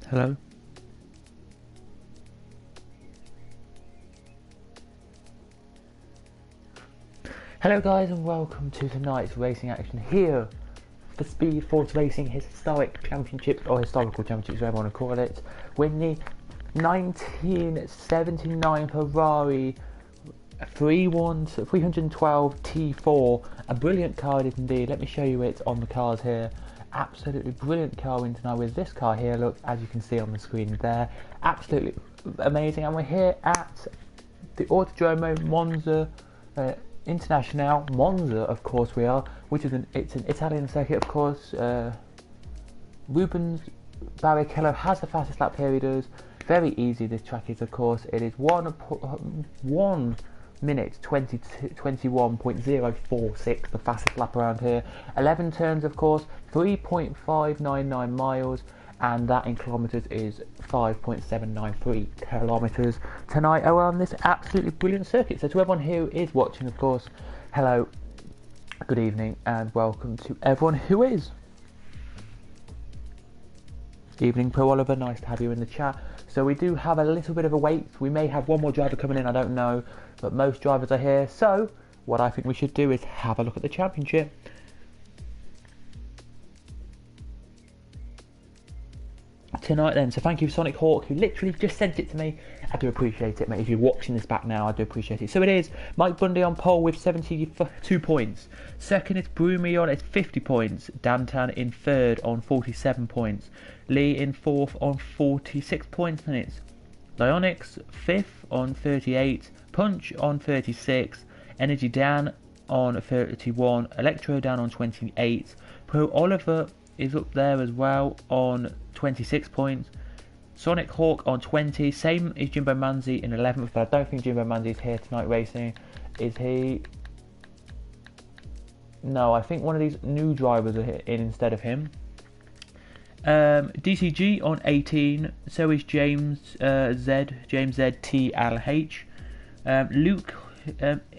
Hello. Hello guys and welcome to tonight's racing action here for Speed Force Racing Historic Championship, or Historical Championship, whatever you want to call it. When the 1979 Ferrari 312 T4, a brilliant car it is indeed. Let me show you it on the cars here. Absolutely brilliant car win tonight with this car here, look, as you can see on the screen there. Absolutely amazing, and we're here at the Autodromo Monza International, Monza of course we are, which is it's an Italian circuit of course. Rubens Barrichello has the fastest lap here, he does. Very easy this track is of course. It is 1 minute 21.046, the fastest lap around here. 11 turns of course, 3.599 miles, and that in kilometres is 5.793 kilometres tonight around this absolutely brilliant circuit. So to everyone who is watching, of course, hello, good evening, and welcome to everyone who is. Evening, Pro Oliver, nice to have you in the chat. So we do have a little bit of a wait. We may have one more driver coming in, I don't know, but most drivers are here. So what I think we should do is have a look at the championship. Tonight then, so thank you Sonic Hawk who literally just sent it to me. I do appreciate it, mate. If you're watching this back now, I do appreciate it. So it is Mike Bundy on pole with 72 points. Second is Brumi on 50 points. Dantan in third on 47 points. Lee in fourth on 46 points. And it's Lyonix fifth on 38. Punch on 36. Energy Dan on 31. Electro Dan on 28. Pro Oliver is up there as well on 26 points. Sonic Hawk on 20, same as Jimbo Manzi in 11th, but I don't think Jimbo Manzi is here tonight racing. Is he? No, I think one of these new drivers are in instead of him. DCG on 18, so is James Z TLH. Luke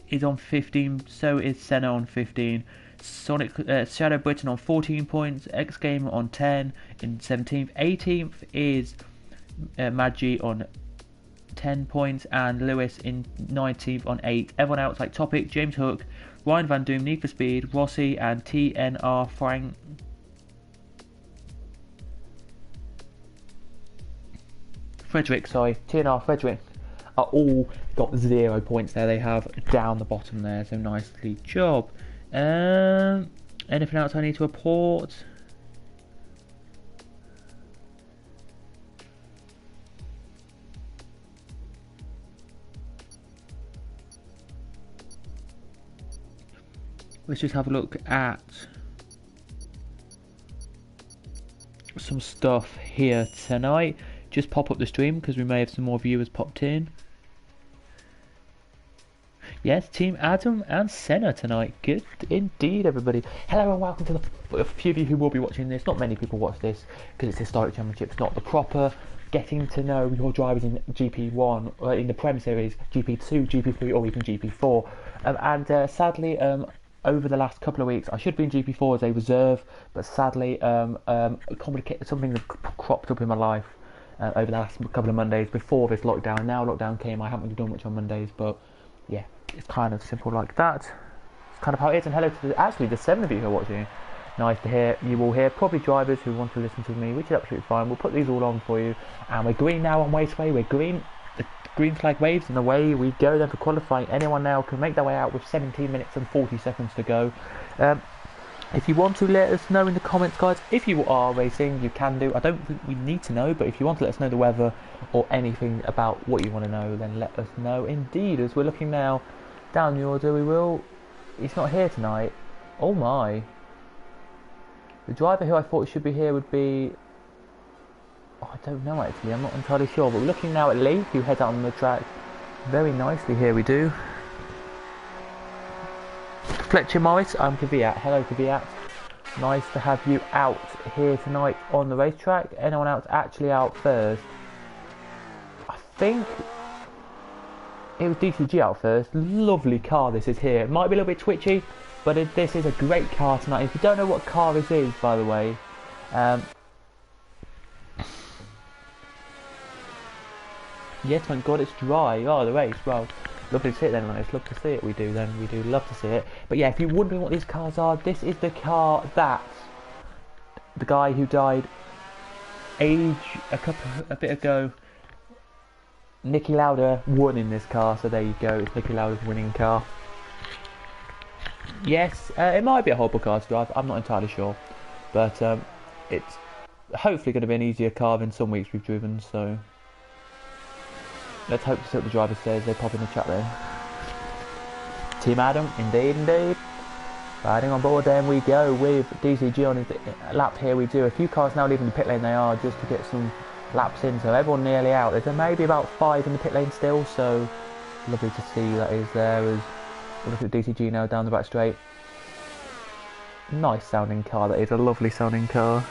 is on 15, so is Senna on 15. Sonic Shadow Britain on 14 points, X Gamer on 10 in 17th. 18th is Maggi on 10 points, and Lewis in 19th on 8. Everyone else like Topic, James Hook, Ryan Van Doom, Need for Speed, Rossi, and TNR Frank. TNR Frederick are all got 0 points there. They have down the bottom there, so nicely job. Anything else I need to report? Let's just have a look at some stuff here tonight. Just pop up the stream because we may have some more viewers popped in. Yes, Team Adam and Senna tonight. Good indeed, everybody. Hello and welcome to a few of you who will be watching this. Not many people watch this because it's Historic Championship. It's not the proper getting to know your drivers in GP1, or in the Prem Series, GP2, GP3, or even GP4. Sadly, over the last couple of weeks, I should be in GP4 as a reserve, but sadly, something cropped up in my life over the last couple of Mondays before this lockdown. Now lockdown came, I haven't really done much on Mondays, but yeah, it's kind of simple like that. It's kind of how it is. And hello to the 7 of you who are watching. Nice to hear you all here. Probably drivers who want to listen to me, which is absolutely fine. We'll put these all on for you. And we're green now on Raceway. We're green. The green flag waves and away we go then for qualifying. Anyone now can make their way out with 17 minutes and 40 seconds to go. If you want to let us know in the comments, guys, if you are racing, you can do. I don't think we need to know, but if you want to let us know the weather or anything about what you want to know, then let us know indeed. As we're looking now down the order, he's not here tonight. Oh my. The driver who I thought should be here would be, oh, I don't know actually, I'm not entirely sure, but we're looking now at Lee, who heads out on the track very nicely here, we do. Fletcher Morris, I'm Kvyat. Hello Kvyat. Nice to have you out here tonight on the racetrack. Anyone else actually out first? I think it was DCG out first. Lovely car this is here. It might be a little bit twitchy, but this is a great car tonight. If you don't know what car this is, by the way, Yes, thank God it's dry. Oh, the race. Well, lovely to see it then, It's love to see it. We do then. We do love to see it. But yeah, if you're wondering what these cars are, this is the car that the guy who died a bit ago, Niki Lauda, won in this car. So there you go. It's Niki Lauda's winning car. Yes, it might be a horrible car to drive. I'm not entirely sure, but it's hopefully going to be an easier car than some weeks we've driven. So let's hope to see what the driver says. They pop in the chat there. Team Adam, indeed. Riding on board, then we go with DCG on his lap here. We do a few cars now leaving the pit lane. They are just to get some laps in, so everyone nearly out. There's maybe about 5 in the pit lane still, so lovely to see that is there. As we look at DCG now down the back straight. Nice sounding car, that is a lovely sounding car.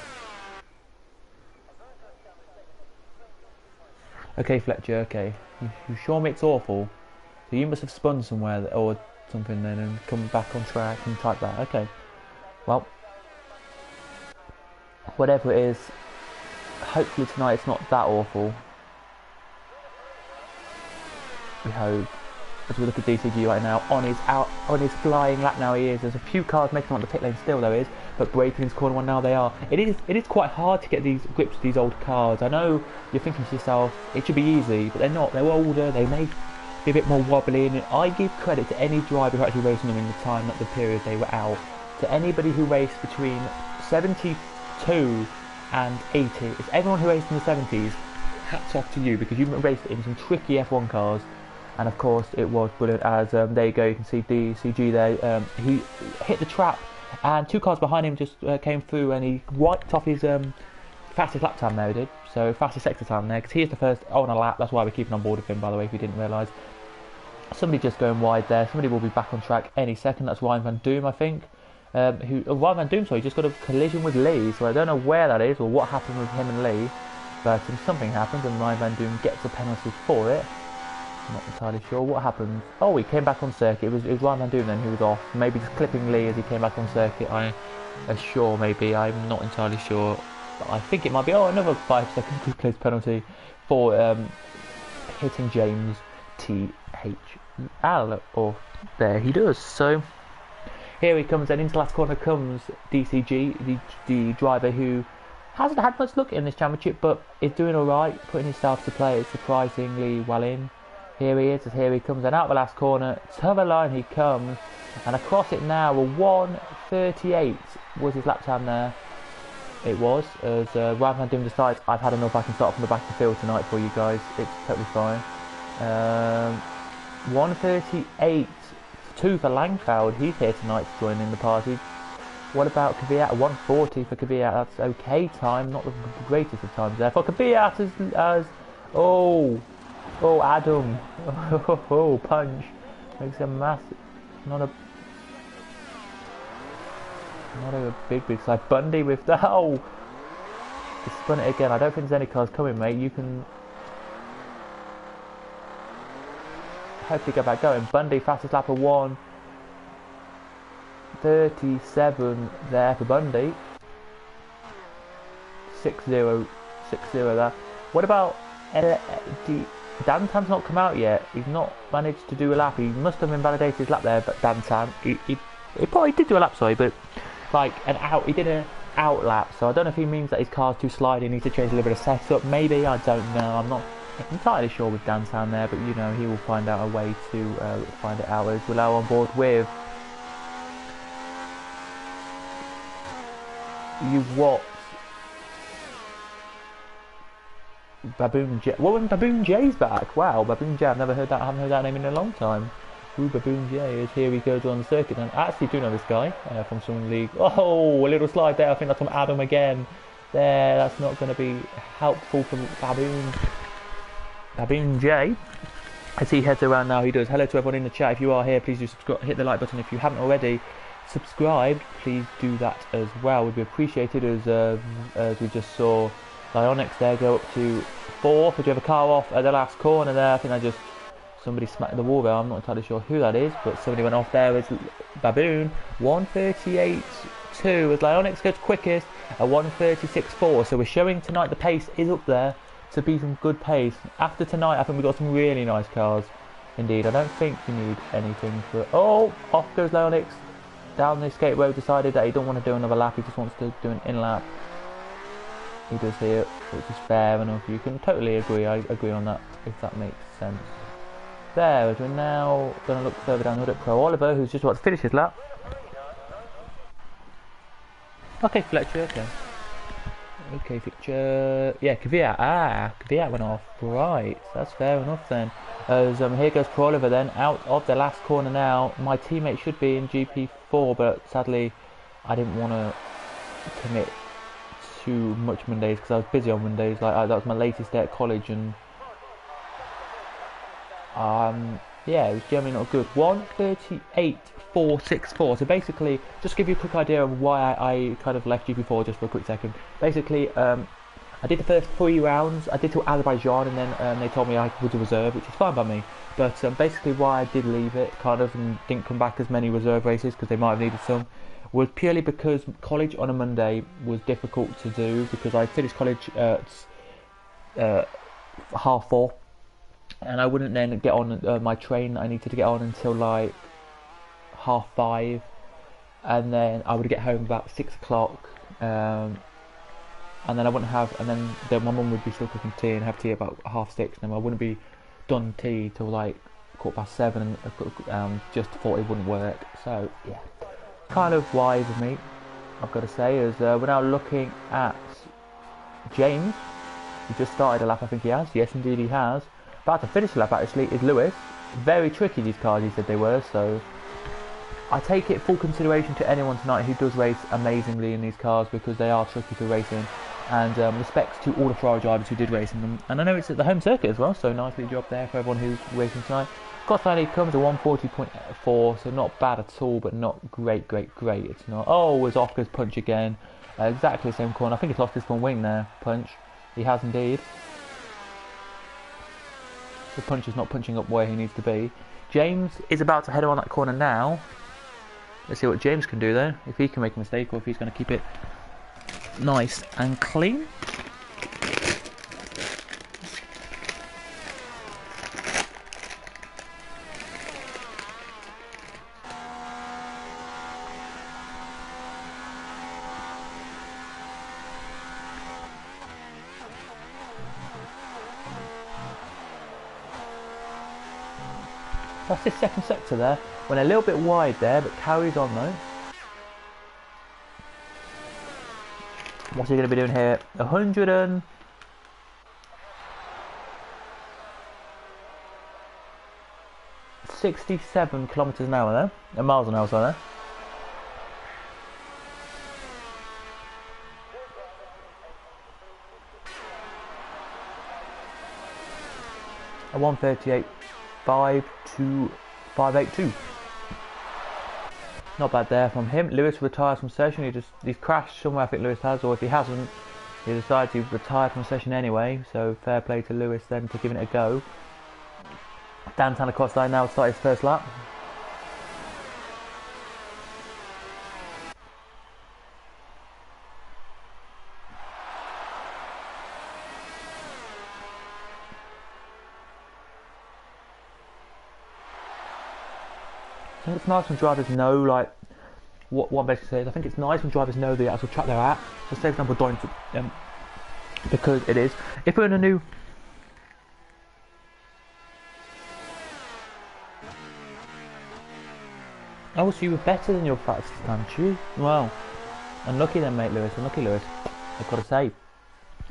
Okay, Fletcher, okay. You sure me it's awful? So you must have spun somewhere or something then and come back on track and type that. Okay. Well, whatever it is, hopefully tonight it's not that awful. We hope. As we look at DCG right now, on his flying lap now he is. There's a few cars making on the pit lane still, there is, but braking into corner 1 now they are. It is quite hard to get these grips to these old cars. I know you're thinking to yourself, it should be easy, but they're not. They're older, they may be a bit more wobbly, and I give credit to any driver who actually racing them in the time, not the period they were out. To anybody who raced between 72 and 80, it's everyone who raced in the 70s, hats off to you, because you raced in some tricky F1 cars. And of course it was brilliant, as there you go, you can see DCG there, he hit the trap and 2 cars behind him just came through and he wiped off his fastest lap time there, he did, so fastest sector time there, because he is the first on a lap. That's why we're keeping on board with him, by the way, if you didn't realise. Somebody just going wide there, somebody will be back on track any second. That's Ryan Van Doom, I think, Ryan Van Doom, sorry, just got a collision with Lee, so I don't know where that is or what happened with him and Lee, but something happened and Ryan Van Doom gets a penalty for it. Not entirely sure what happened. Oh, he came back on circuit. It was Ryan Van Doom then who was off. Maybe just clipping Lee as he came back on circuit. I'm sure, maybe. I'm not entirely sure. But I think it might be. Oh, another 5 second quick place penalty for hitting James THL. Or there he does. So here he comes, and into last corner comes DCG, the driver who hasn't had much luck in this championship, but is doing alright, putting himself to play surprisingly well in. Here he is, as here he comes, and out the last corner, to the line he comes, and across it now, a 1:38 was his lap time there. It was, as Ryan Van Doom decides, I've had enough, I can start from the back of the field tonight for you guys, it's totally fine. 1:38, 2 for Langfeld, he's here tonight to join in the party. What about Kvyat? 1:40 for Kvyat, that's okay time, not the greatest of times there. For Kvyat as oh, Adam. Oh, punch. Makes a massive... Not a big slide. Bundy with the... Oh! He spun it again. I don't think there's any cars coming, mate. You can... hopefully get back going. Bundy, fastest lap of 1:37 there for Bundy. 6-0 there. What about... Dantan's not come out yet. He's not managed to do a lap. He must have invalidated his lap there, but Dantan, he probably did do a lap, sorry, but like an out. He did an out lap, so I don't know if he means that his car's too slidey. He needs to change a little bit of setup. Maybe, I don't know. I'm not entirely sure with Dantan there, but you know, he will find out a way to find it out. As we're now on board with Baboon J. Well, when Baboon J's back, wow, Baboon J. I've never heard that. I haven't heard that name in a long time. Ooh, Baboon J is here. He goes on the circuit, and I actually do know this guy from some league. Oh, a little slide there. I think that's from Adam again. There, that's not going to be helpful from Baboon J. As he heads around now, he does. Hello to everyone in the chat. If you are here, please do subscribe. Hit the like button if you haven't already subscribed. Please do that as well. Would be appreciated, as we just saw Lyonix there go up to 4th. Did you have a car off at the last corner there? I think somebody smacked the wall there. I'm not entirely sure who that is, but somebody went off there. It's Baboon. 1:38.2 as Lyonix goes quickest at 1:36.4. So we're showing tonight the pace is up there to be some good pace. After tonight, I think we've got some really nice cars. Indeed, I don't think you need anything for... Oh, off goes Leonix. Down the escape road, decided that he don't want to do another lap, he just wants to do an in-lap. He does here, which is fair enough. You can totally agree, I agree on that, if that makes sense. There, as we're now going to look further down the hood at Pro Oliver, who's just about to finish his lap. Okay, Fletcher, okay. Okay, Fletcher... Yeah, Kvyat, Kvyat went off, right, that's fair enough then. As here goes Pro Oliver then, out of the last corner now. My teammate should be in GP4, but sadly I didn't want to commit too much Mondays because I was busy on Mondays. That was my latest day at college, and yeah, it was generally not good. 1:38.464. So basically, just to give you a quick idea of why I kind of left GP4 just for a quick second. Basically, I did the first 3 rounds. I did to Azerbaijan, and then they told me I was a reserve, which is fine by me. But basically, why I did leave it, kind of, and didn't come back as many reserve races because they might have needed some, was purely because college on a Monday was difficult to do because I finished college at 4:30, and I wouldn't then get on my train I needed to get on until like 5:30, and then I would get home about 6 o'clock. And then I wouldn't have, and then my mum would be still cooking tea and have tea about 6:30, and I wouldn't be done tea till like 7:15, and just thought it wouldn't work. So yeah, kind of wise of me, I've got to say. As we're now looking at James, he just started a lap, I think he has. Yes, indeed he has. About to finish the lap actually is Lewis. Very tricky these cars, he said they were. So I take it full consideration to anyone tonight who does race amazingly in these cars because they are tricky to race in. And respects to all the Ferrari drivers who did race in them. And I know it's at the home circuit as well, so nicely job there for everyone who's racing tonight. Gosling comes a 1:40.4, so not bad at all, but not great. It's not. Oh, was off goes Punch again. Exactly the same corner. I think he's lost his front wing there, Punch. He has indeed. The Punch is not punching up where he needs to be. James is about to head on that corner now. Let's see what James can do there. If he can make a mistake or if he's going to keep it nice and clean. That's his second sector there. Went a little bit wide there, but carries on though. What's he going to be doing here? 167 kilometers an hour there. Miles an hour, sorry there. A 1:38.582. Not bad there from him. Lewis retires from session. He's crashed somewhere, I think Lewis has, or if he hasn't, he decided to retire from session anyway. So fair play to Lewis then for giving it a go. Dan Tanacosta now started his first lap. I think it's nice when drivers know, like, what I'm basically saying is, I think it's nice when drivers know the actual track they're at. So say for example, Doyne, because it is. If we're in a new... Oh, so you were better than your practice time, too? Well, unlucky then, mate, Lewis. Unlucky, Lewis. I've got to say.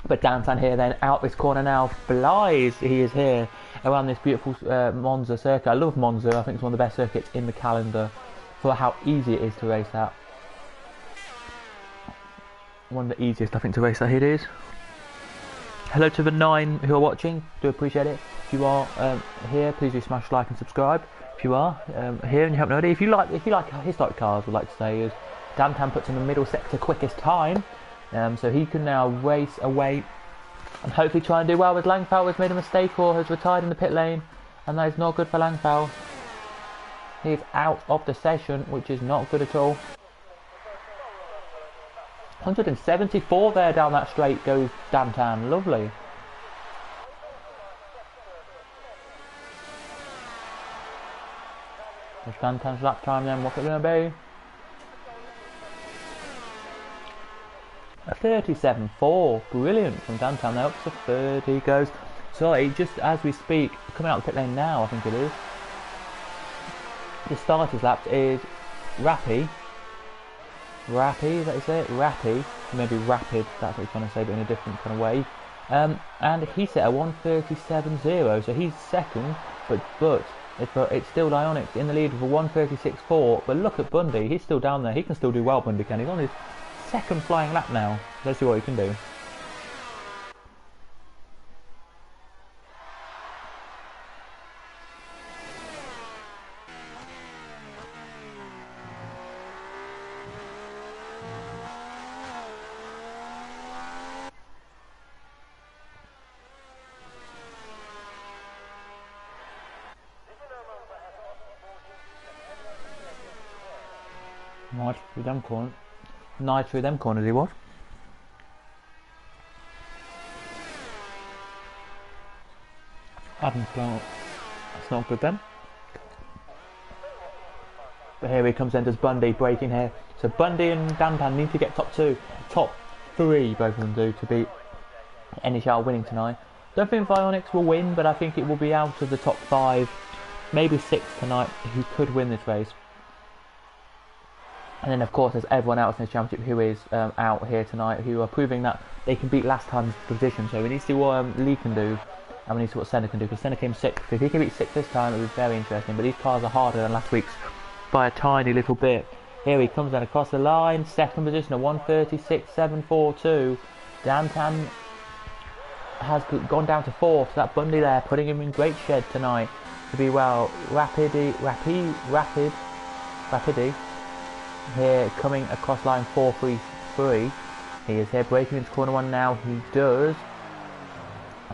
But Dantan here then, out this corner now, flies, he is here, around this beautiful Monza circuit. I love Monza, I think it's one of the best circuits in the calendar for how easy it is to race at. One of the easiest, I think, to race at, it is. Hello to the 9 who are watching, do appreciate it. If you are here, please do smash like and subscribe. If you are here and you haven't already, if you like historic cars, would like to say, is Dantan puts in the middle sector quickest time. So he can now race away and hopefully try and do well with Langfeld, has made a mistake or has retired in the pit lane, and that is not good for Langfeld. He is out of the session, which is not good at all. 174 there down that straight goes Dantan, lovely. Just Dantan's lap time then, what's it going to be? A 37.4, brilliant from Dantan there, up to 30 goes. So just as we speak, coming out the pit lane now I think it is. The starter's lap is Rappy, is that you say it? Rappy, maybe Rapid, that's what he's trying to say, but in a different kind of way. And he set a 137.0, so he's second, but it's still Ionix in the lead with a 136.4. But look at Bundy, he's still down there. He can still do well, Bundy can. He's on his second flying lap now. Let's see what he can do. Nice through them corners. Nice through them corners he was. Adam's blown up. That's not good then. But here he comes then, does Bundy breaking here. So Bundy and Dantan need to get top three, both of them do, to beat NHL winning tonight. Don't think Ionix will win, but I think it will be out of the top 5, maybe 6 tonight, who could win this race. And then of course there's everyone else in the championship who is out here tonight, who are proving that they can beat last time's position. So we need to see what Lee can do, and we need to see what Senna can do, because Senna came 6th. If he can beat 6th this time, it would be very interesting. But these cars are harder than last week's by a tiny little bit. Here he comes then across the line, second position at 136.742. Dantan has gone down to 4th, so that Bundy there putting him in great shed tonight to be well. Rapidi here coming across line 433. He is here breaking into corner 1 now. He does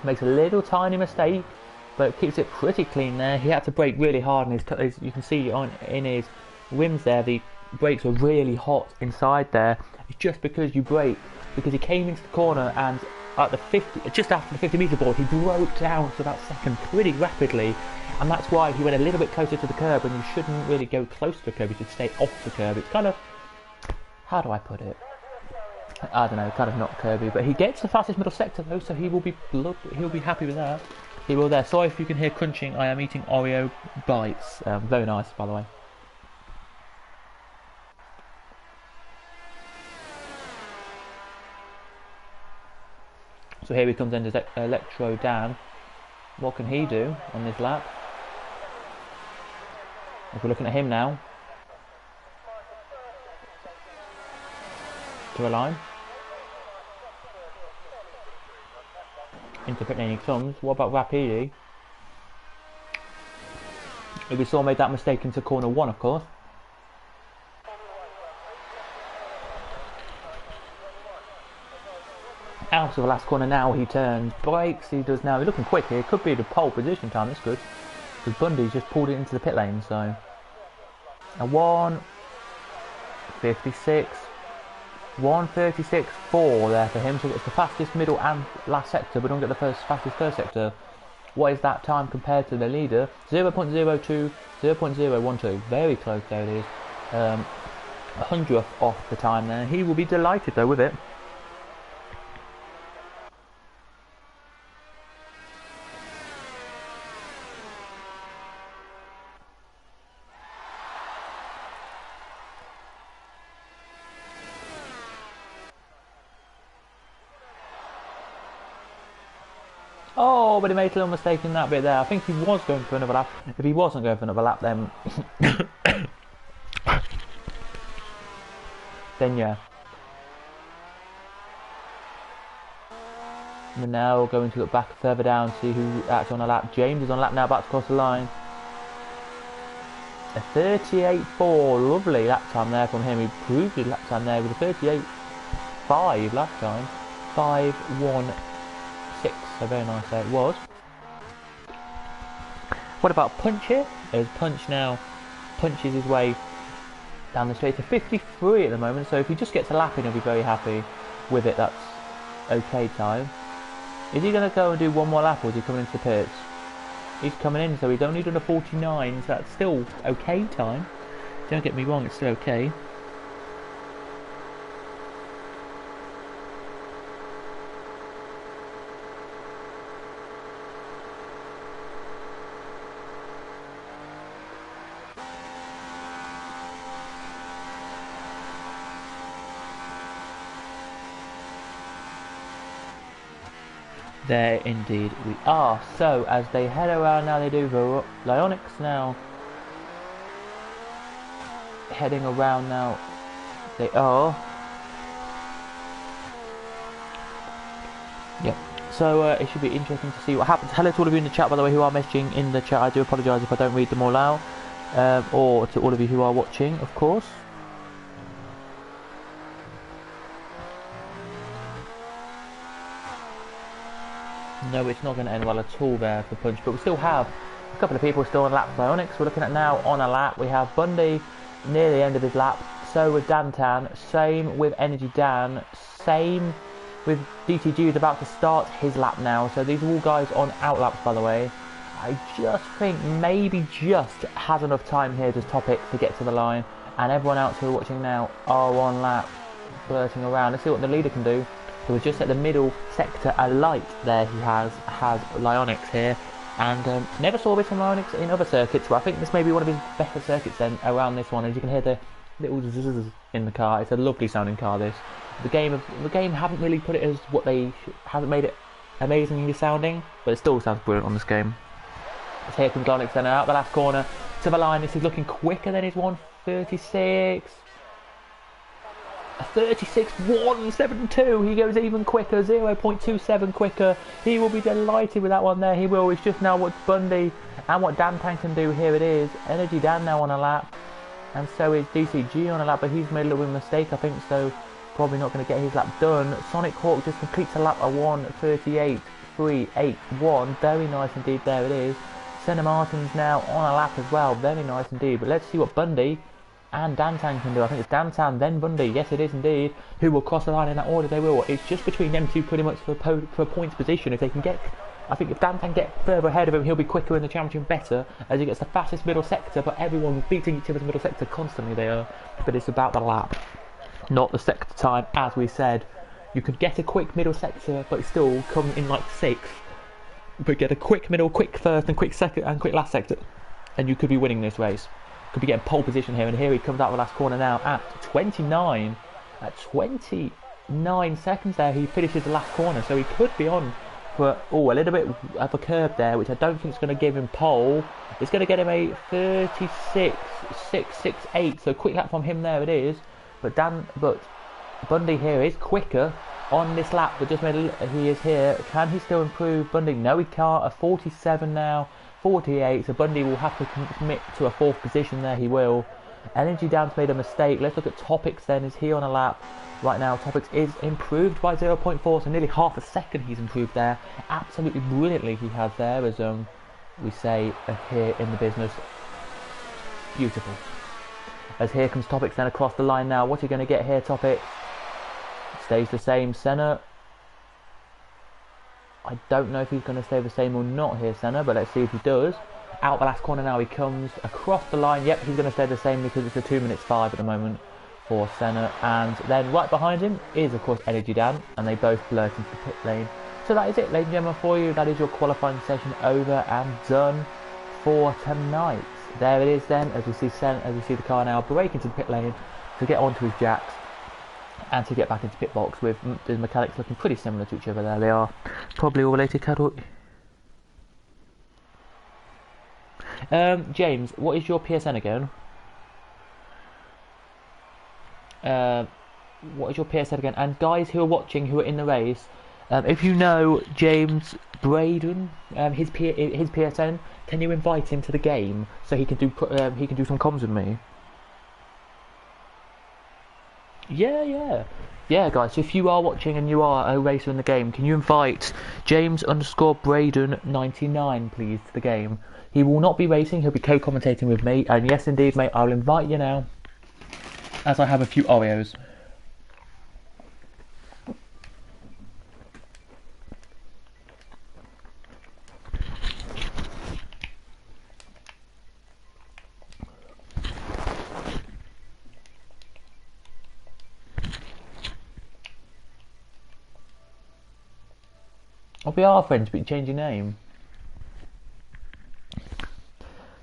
makes a little tiny mistake, but keeps it pretty clean there. He had to brake really hard, and his you can see in his rims there, the brakes were really hot inside there. It's just because you brake, because he came into the corner and at the 50, just after the 50 metre board, he broke down to that second pretty rapidly, and that's why he went a little bit closer to the curb, and you shouldn't really go close to the curb, you should stay off the curb. It's kind of, how do I put it? I don't know, kind of not curvy, but he gets the fastest middle sector though, so he'll be happy with that. He will there. Sorry if you can hear crunching, I am eating Oreo bites. Very nice, by the way. So here he comes into Electro Dan. What can he do on this lap? If we're looking at him now, to a line. Into pit lane he comes. What about Rapidi? We saw made that mistake into corner 1, of course. Out of the last corner now, he turns, brakes, he does now. He's looking quick here. Could be the pole position time, that's good. Because Bundy's just pulled it into the pit lane, so. A 1:56. 1:36.4 there for him, so it's the fastest middle and last sector, but don't get the fastest first sector. What is that time compared to the leader? 0.02, 0.012, very close there it is. 100th off the time there. He will be delighted though with it. Oh, but he made a little mistake in that bit there. I think he was going for another lap. If he wasn't going for another lap, then then yeah. We're now going to look back further down, see who actually on a lap. James is on a lap now, about to cross the line. A 38.4, lovely lap time there from him. He proved his lap time there with a 38.5 lap time. 5.16, so very nice there it was. What about Punch here? There's Punch now, punches his way down the straight to 53 at the moment, so if he just gets a lap in, he'll be very happy with it. That's okay time. Is he going to go and do one more lap, or is he coming into the pits? He's coming in, so he's only done a 49, so that's still okay time. Don't get me wrong, it's still okay. There indeed we are. So as they head around now, they do the Lyonix now. Heading around now, they are. Yep. So it should be interesting to see what happens. Hello to all of you in the chat, by the way, who are messaging in the chat. I do apologise if I don't read them all out. Or to all of you who are watching, of course. No, it's not going to end well at all there for Punch, but we still have a couple of people still on lap for Lyonix. We're looking at now on a lap. We have Bundy near the end of his lap. So with Dantan. Same with Energy Dan. Same with DTG, who's about to start his lap now. So these are all guys on out laps, by the way. I just think maybe just has enough time here, just Topic, to get to the line. And everyone else who are watching now are on lap, flirting around. Let's see what the leader can do. So we're just at the middle sector, a light there he has Lyonix here, and never saw this from Lyonix in other circuits, but I think this may be one of his better circuits then around this one. As you can hear the little zzz in the car, it's a lovely sounding car this. The game haven't really put it as what they haven't made it amazingly sounding, but it still sounds brilliant on this game. So here comes Lyonix then out the last corner to the line. This is looking quicker than his 136. 36.172. He goes even quicker, 0.27 quicker. He will be delighted with that one there. He will. It's just now what Bundy and what Dantan can do. Here it is. Energy Dan now on a lap, and so is DCG on a lap, but he's made a little bit of a mistake, I think, so probably not going to get his lap done. Sonic Hawk just completes a lap of 1:38.381. Very nice indeed. There it is. Senna Martin's now on a lap as well. Very nice indeed. But let's see what Bundy and Dantan can do. I think it's Dantan, then Bundy. Yes, it is indeed. Who will cross the line in that order? They will. It's just between them two pretty much for points position. If they can get, I think if Dantan gets further ahead of him, he'll be quicker in the championship better, as he gets the fastest middle sector. But everyone beating each other's middle sector constantly. They are. But it's about the lap, not the sector time. As we said, you could get a quick middle sector, but still come in like 6th. But get a quick middle, quick first, and quick second, and quick last sector, and you could be winning this race. Could be getting pole position here, and here he comes out of the last corner now at 29 seconds there. He finishes the last corner, so he could be on for a little bit of a curb there, which I don't think is going to give him pole. It's going to get him a 36.668, so quick lap from him there it is. But Bundy here is quicker on this lap, but just he is here. Can he still improve? Bundy, no, he can't. A 47 now. 48, so Bundy will have to commit to a 4th position there. He will. Energy Dan's made a mistake. Let's look at Topics then. Is he on a lap right now? Topics is improved by 0.4, so nearly half a second he's improved there. Absolutely brilliantly he has there, as we say here in the business. Beautiful. As here comes Topics then across the line now. What are you going to get here, Topics? Stays the same. Senna, I don't know if he's going to stay the same or not here, Senna, but let's see if he does. Out the last corner now he comes across the line. Yep, he's going to stay the same because it's a 2 minutes 5 at the moment for Senna. And then right behind him is, of course, Energy Dan, and they both blurt into the pit lane. So that is it, ladies and gentlemen, for you. That is your qualifying session over and done for tonight. There it is then, as we see the car now break into the pit lane to get onto his jacks and to get back into pit box, with the mechanics looking pretty similar to each other there. They are probably all related, Cadwell. James, what is your PSN again? What is your PSN again? And guys who are watching, who are in the race, if you know James Braden, his PSN, can you invite him to the game so he can do some comms with me? Yeah, guys, so if you are watching and you are a racer in the game, can you invite James_Braden99, please, to the game? He will not be racing, he'll be co-commentating with me, and yes, indeed, mate, I'll invite you now, as I have a few Oreos. Oh, we are friends, but you change your name.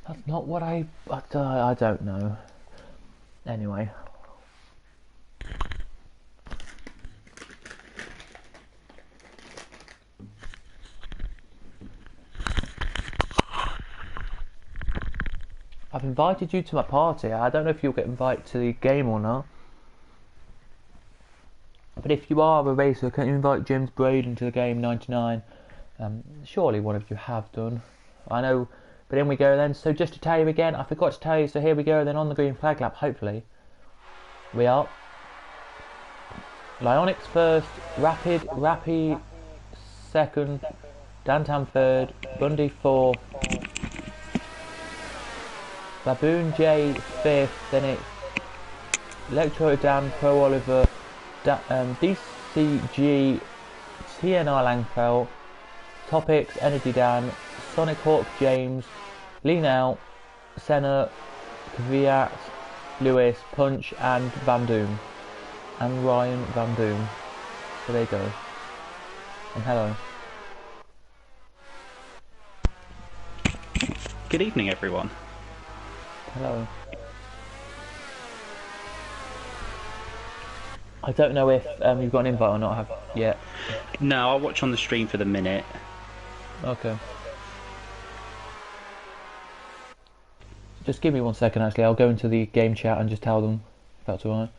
That's not what I don't know. Anyway. I've invited you to my party. I don't know if you'll get invited to the game or not. But if you are a racer, can you invite James Braden to the game 99? Surely one of you have done. I know, but in we go then. So just to tell you again, I forgot to tell you, so here we go then on the green flag lap, hopefully. We are. Lyonix first, Rappy second, Dantam third, Bundy fourth, Baboon J fifth, then it's Electro Dan, Pro Oliver, DCG, TNR Langfell, Topics, Energy Dan, Sonic Hawk James, Lean Out, Senna, Kvyat, Lewis, Punch and Van Doom. And Ryan Van Doom. So there you go. And hello. Good evening, everyone. Hello. I don't know if you've got an invite or not have yet. No, I'll watch on the stream for the minute. Okay. Just give me 1 second actually, I'll go into the game chat and just tell them if that's alright.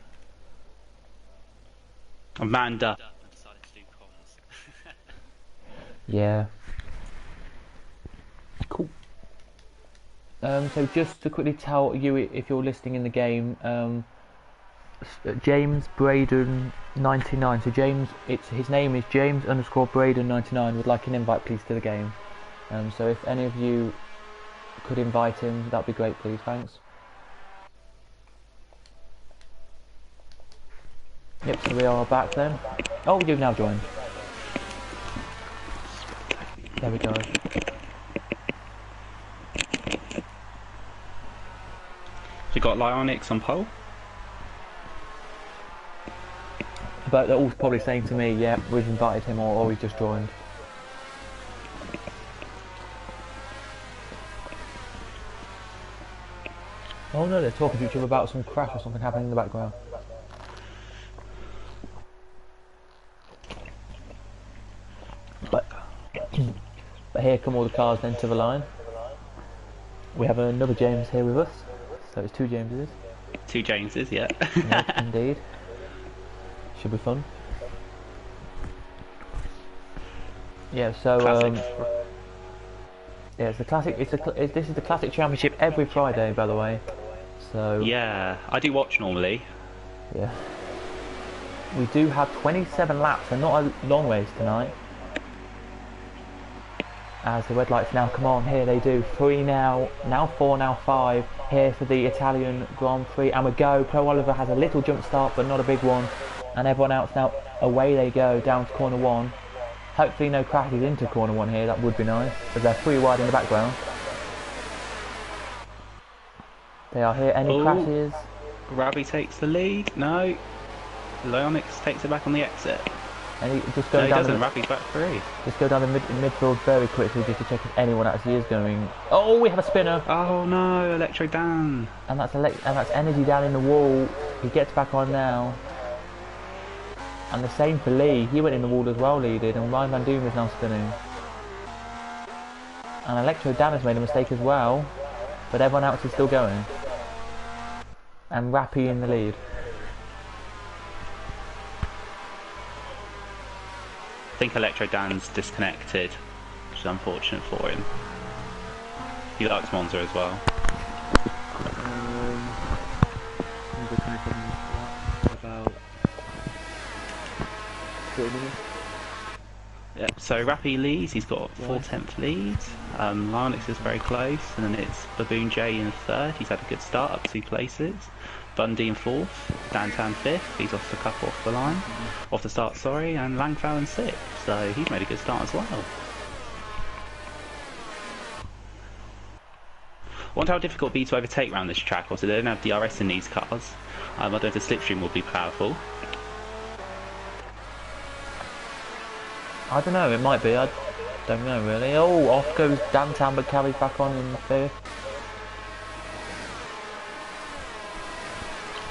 Amanda. Yeah. Cool. So just to quickly tell you if you're listening in the game, James Braden 99. So James, his name is James _ Braden 99. Would like an invite, please, to the game. So if any of you could invite him, that'd be great, please. Thanks. Yep. So we are back then. Oh, you've now joined. There we go. We got Lyonix on pole. But they're all probably saying to me, yeah, we've invited him or he's just joined. Oh no, they're talking to each other about some crash or something happening in the background. But here come all the cars then to the line. We have another James here with us, so it's two Jameses. Two Jameses, yeah. Yep, indeed. Should be fun. Yeah, so yeah, it's the classic. This is the classic championship every Friday, by the way. So yeah, I do watch normally. Yeah, we do have 27 laps, and not a long race tonight. As the red lights now come on, here they do. 3 now 4, now 5. Here for the Italian Grand Prix, and we go. Pro Oliver has a little jump start, but not a big one. And everyone else now, away they go, down to corner 1. Hopefully no crashes into corner 1 here, that would be nice, because they're 3 wide in the background. They are here, any crashes? Ravi takes the lead, no. Lyonix takes it back on the exit. And just No, going he down doesn't, Ravi's back free. Just go down the midfield very quickly just to check if anyone actually is going. Oh, we have a spinner! Oh no, Electro Dan. And that's Energy down in the wall. He gets back on now. And the same for Lee, he went in the wall as well, Lee did, and Ryan Van Doom is now spinning. And Electro Dan has made a mistake as well, but everyone else is still going. And Rappy in the lead. I think Electro Dan's disconnected, which is unfortunate for him. He likes Monza as well. About 30 minutes. Yeah, so Rappy leads, he's got 4/10 leads. Lyonix is very close, and then it's Baboon J in 3rd, he's had a good start, up 2 places. Bundy in 4th, Dantan 5th, he's off the cup off the line, off the start, sorry, and Langfell in 6th, so he's made a good start as well. I wonder how difficult it'll be to overtake around this track. Also, they don't have DRS in these cars. I don't know if the slipstream will be powerful. I don't know, it might be. I don't know really. Oh, off goes Dantan, but carries back on in 5th.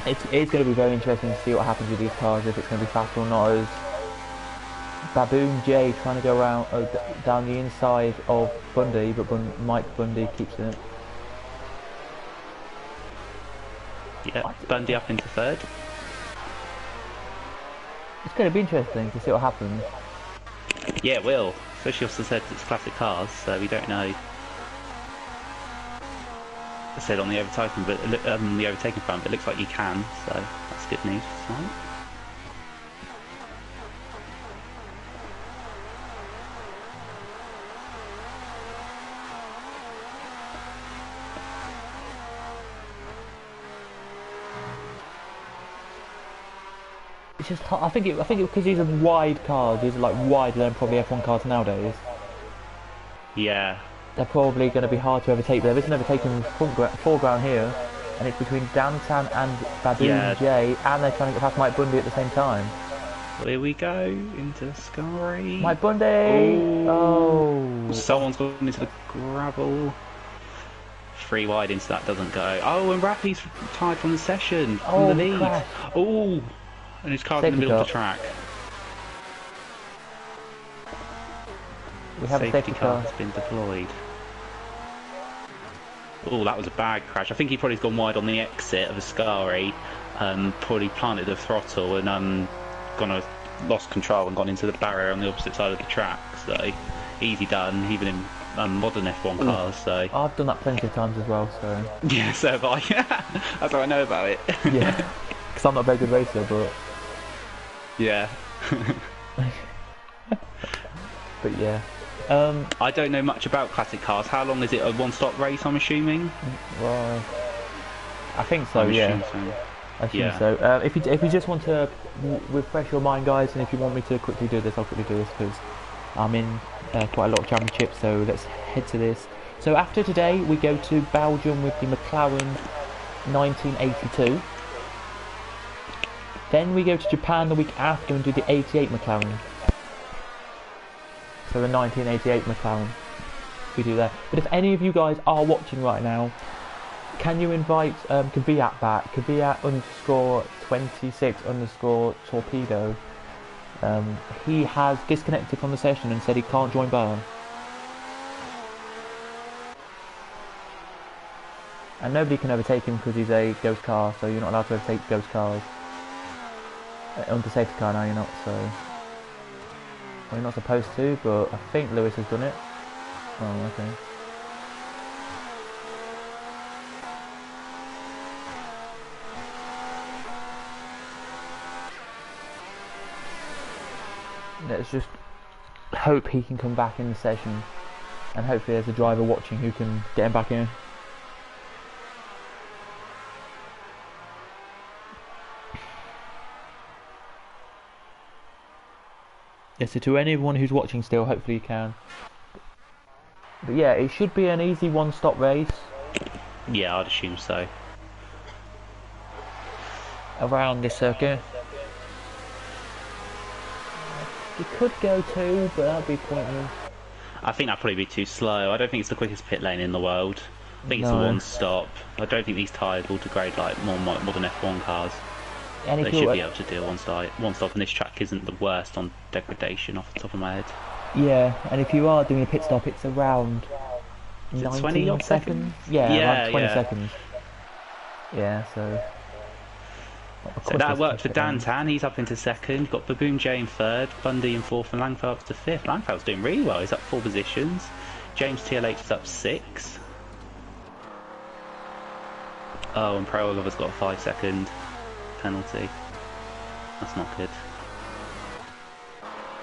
It's going to be very interesting to see what happens with these cars, if it's going to be fast or not, as Baboon J trying to go around down the inside of Bundy, but Mike Bundy keeps it. Yeah, Bundy up into 3rd. It's going to be interesting to see what happens. Yeah, it will. Especially also said it's classic cars, so we don't know. I said on the overtaking, but the overtaking front, but it looks like you can, so that's good news for tonight. It's just I think because these are wide cars, these are like wider than probably F1 cars nowadays. Yeah. They're probably going to be hard to overtake, but there is an overtaking foreground here, and it's between Dantan and Baboon J, and they're trying to get past Mike Bundy at the same time. Well, here we go into the sky. Mike Bundy! Oh! Someone's gone into the gravel. 3 wide into that doesn't go. Oh, and Rappy's tied from the session, from the lead. Crash. Oh, and his car's in the middle of the track. We have a safety car. Has been deployed. Oh, that was a bad crash. I think he probably's gone wide on the exit of Ascari, probably planted the throttle and lost control and gone into the barrier on the opposite side of the track. So easy done, even in modern F1 cars. So I've done that plenty of times as well. So yeah, so have I. That's how I know about it. Yeah, because I'm not a very good racer, but yeah. But yeah. I don't know much about classic cars. How long is it? A one-stop race, I'm assuming? Well, I think so, yeah. I assume so. If you just want to refresh your mind, guys, and if you want me to quickly do this, I'll quickly do this because I'm in quite a lot of championships, so let's head to this. So after today, we go to Belgium with the McLaren 1982. Then we go to Japan the week after and do the 88 McLaren. So the 1988 McLaren, we do that. But if any of you guys are watching right now, can you invite Kvyat back? Kvyat _26 _torpedo. He has disconnected from the session and said he can't join bar. And nobody can overtake him because he's a ghost car, so you're not allowed to overtake ghost cars. Under safety car now you're not, so... Well, you're not supposed to, but I think Lewis has done it. Oh, okay. Let's just hope he can come back in the session, and hopefully there's a driver watching who can get him back in. Yeah, so to anyone who's watching still, hopefully you can. But yeah, it should be an easy one-stop race. Yeah, I'd assume so. Around this circuit. You could go 2, but that'd be pointless. I think that'd probably be too slow. I don't think it's the quickest pit lane in the world. I think it's a one-stop. I don't think these tyres will degrade like more modern F1 cars. And they should be able to do one stop, and this track isn't the worst on degradation off the top of my head. Yeah, and if you are doing a pit stop, it's around 19 seconds? Yeah, around 20 seconds. Yeah, so... So that worked for Dantan, he's up into 2nd, got Baboon J in 3rd, Bundy in 4th, and Langfeld up to 5th. Langfeld's doing really well, he's up 4 positions. James TLH is up 6. Oh, and Pro Oliver's got a 5-second penalty. That's not good.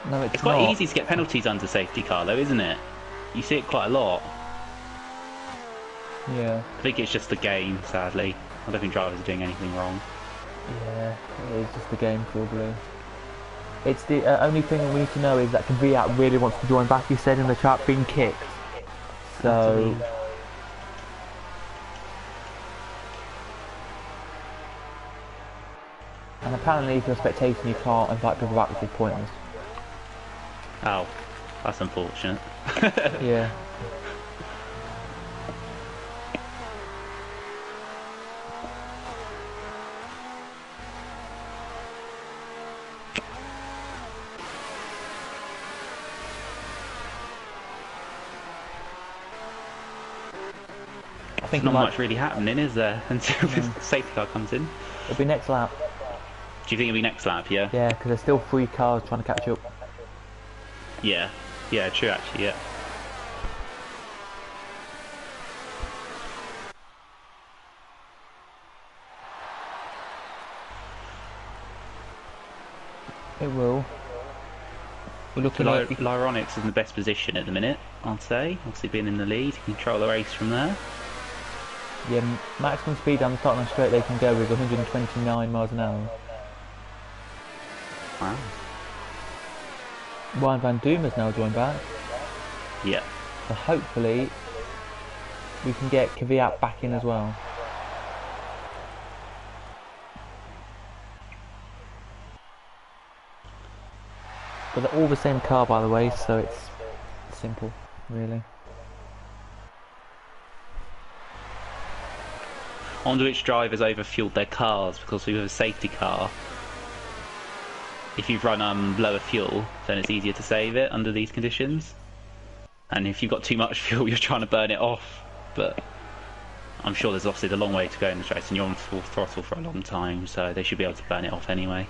No, it's quite easy to get penalties under safety car though, isn't it? You see it quite a lot. Yeah. I think it's just the game, sadly. I don't think drivers are doing anything wrong. Yeah, it is just the game probably. It's the only thing we need to know is that Kvyat really wants to join back, he said in the chat, being kicked. So... And apparently if you're spectating you can't invite people back, which is pointless. Oh, that's unfortunate. Yeah. I think Not much really happening, is there, until the safety car comes in? It'll be next lap. Do you think it'll be next lap, yeah? Yeah, because there's still 3 cars trying to catch up. Yeah. Yeah, true actually, yeah. It will. We're looking at... Lyronix is in the best position at the minute, I'd say. Obviously being in the lead, he can control the race from there. Yeah, maximum speed down the starting line straight they can go with 129 miles an hour. Wow. Ryan Van Doom has now joined back. Yeah. So hopefully we can get Kvyat back in as well. But they're all the same car, by the way, so it's simple, really. I wonder which drivers overfueled their cars, because we have a safety car. If you've run lower fuel, then it's easier to save it under these conditions. And if you've got too much fuel, you're trying to burn it off. But I'm sure there's obviously a long way to go in this race, and you're on full throttle for a long time, so they should be able to burn it off anyway.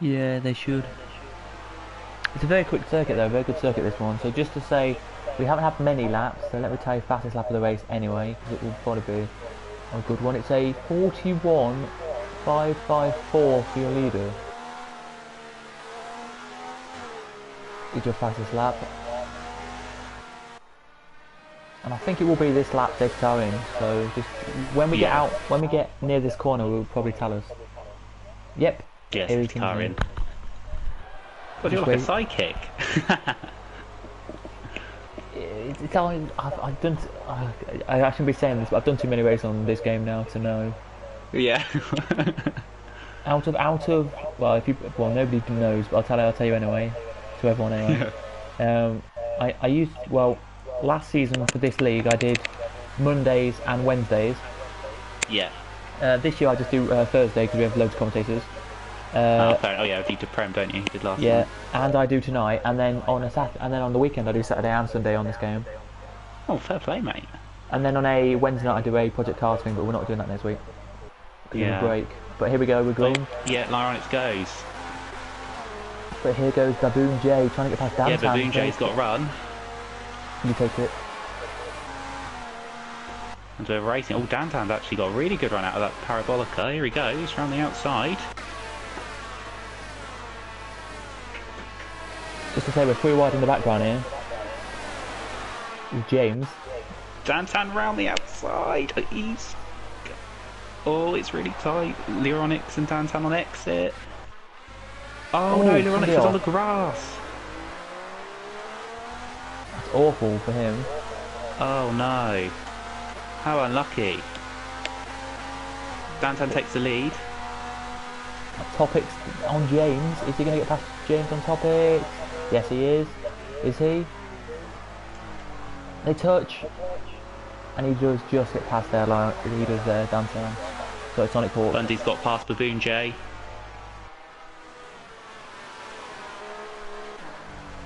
Yeah, they should. It's a very quick circuit though, very good circuit this one. So just to say, we haven't had many laps, so let me tell you fastest lap of the race anyway, because it will probably be a good one. It's a 41.554 for your leader. Is your fastest lap. And I think it will be this lap they've car in, so just when we get out, when we get near this corner, we'll probably tell us. Yep. Yes, it's car in. God, you're like a sidekick. I've done. I shouldn't be saying this, but I've done too many races on this game now to know. Yeah. out of well, nobody knows, but I'll tell you anyway, to everyone anyway. I used last season for this league I did Mondays and Wednesdays. Yeah. This year I just do Thursday because we have loads of commentators. Oh yeah, you do Prem, don't you? You did last time. And I do tonight, and then on the weekend I do Saturday and Sunday on this game. Oh, fair play, mate. And then on a Wednesday night I do a Project Cars thing, but we're not doing that next week. Yeah. Break. But here we go, we're green. Oh, yeah, Lyronix goes. But here goes Baboon J trying to get past Dan. Yeah, Baboon J's got to run. You take it. And we're racing. Oh, Dantan's actually got a really good run out of that Parabolica. Here he goes, around the outside. Just to say, we're 3 wide in the background here. With James. Dantan round the outside. Oh, it's really tight. Lyronix and Dantan on exit. Oh no, Lyronix is on the grass. That's awful for him. Oh no. How unlucky. Dantan takes the lead. Topics on James. Is he going to get past James on Topics? Yes, he is. Is he? They touch. And he does just get past their leaders there, Dantan. So it's Sonic Hawk. Bundy's got past Baboon J.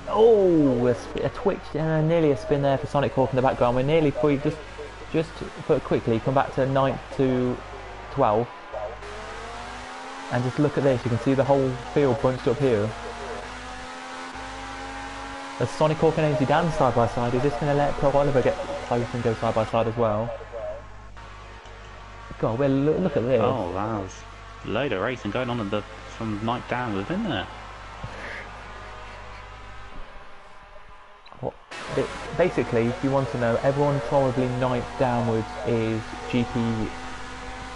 Oh, a twitch and nearly a spin there for Sonic Hawk in the background. We're nearly free. Just put it quickly, come back to 9th to 12th. And just look at this, you can see the whole field bunched up here. There's Sonic Hawk and AMC Dan side by side. Is this going to let Pro Oliver get close and go side by side as well? God, well, look at this. Oh, wow. There's a load of racing going on from night downwards, isn't there? Basically, if you want to know, everyone probably 9th downwards is GP4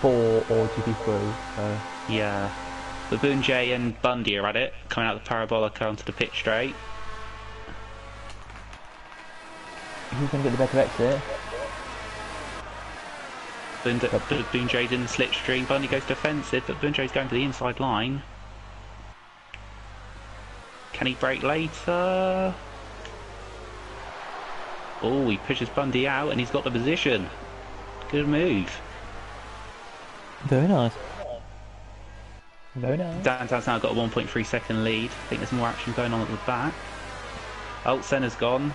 or GP3. So. Yeah. Baboon J and Bundy are at it, coming out the Parabolica onto the pit straight. Who's going to get the better exit? Baboon J's in the slipstream. Bundy goes defensive, but Baboon J's going to the inside line. Can he break later? Oh, he pushes Bundy out and he's got the position. Good move. Very nice. Very nice. Downtown's now got a 1.3 second lead. I think there's more action going on at the back. Oh, Senna's gone.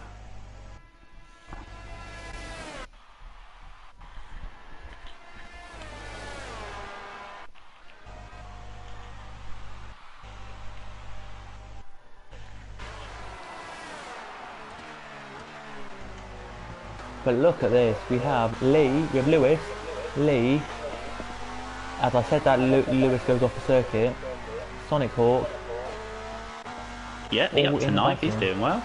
But look at this. We have Lewis, Lee. As I said that, Lewis goes off the circuit. Sonic Hawk. Yeah, he up to 9th. He's doing well.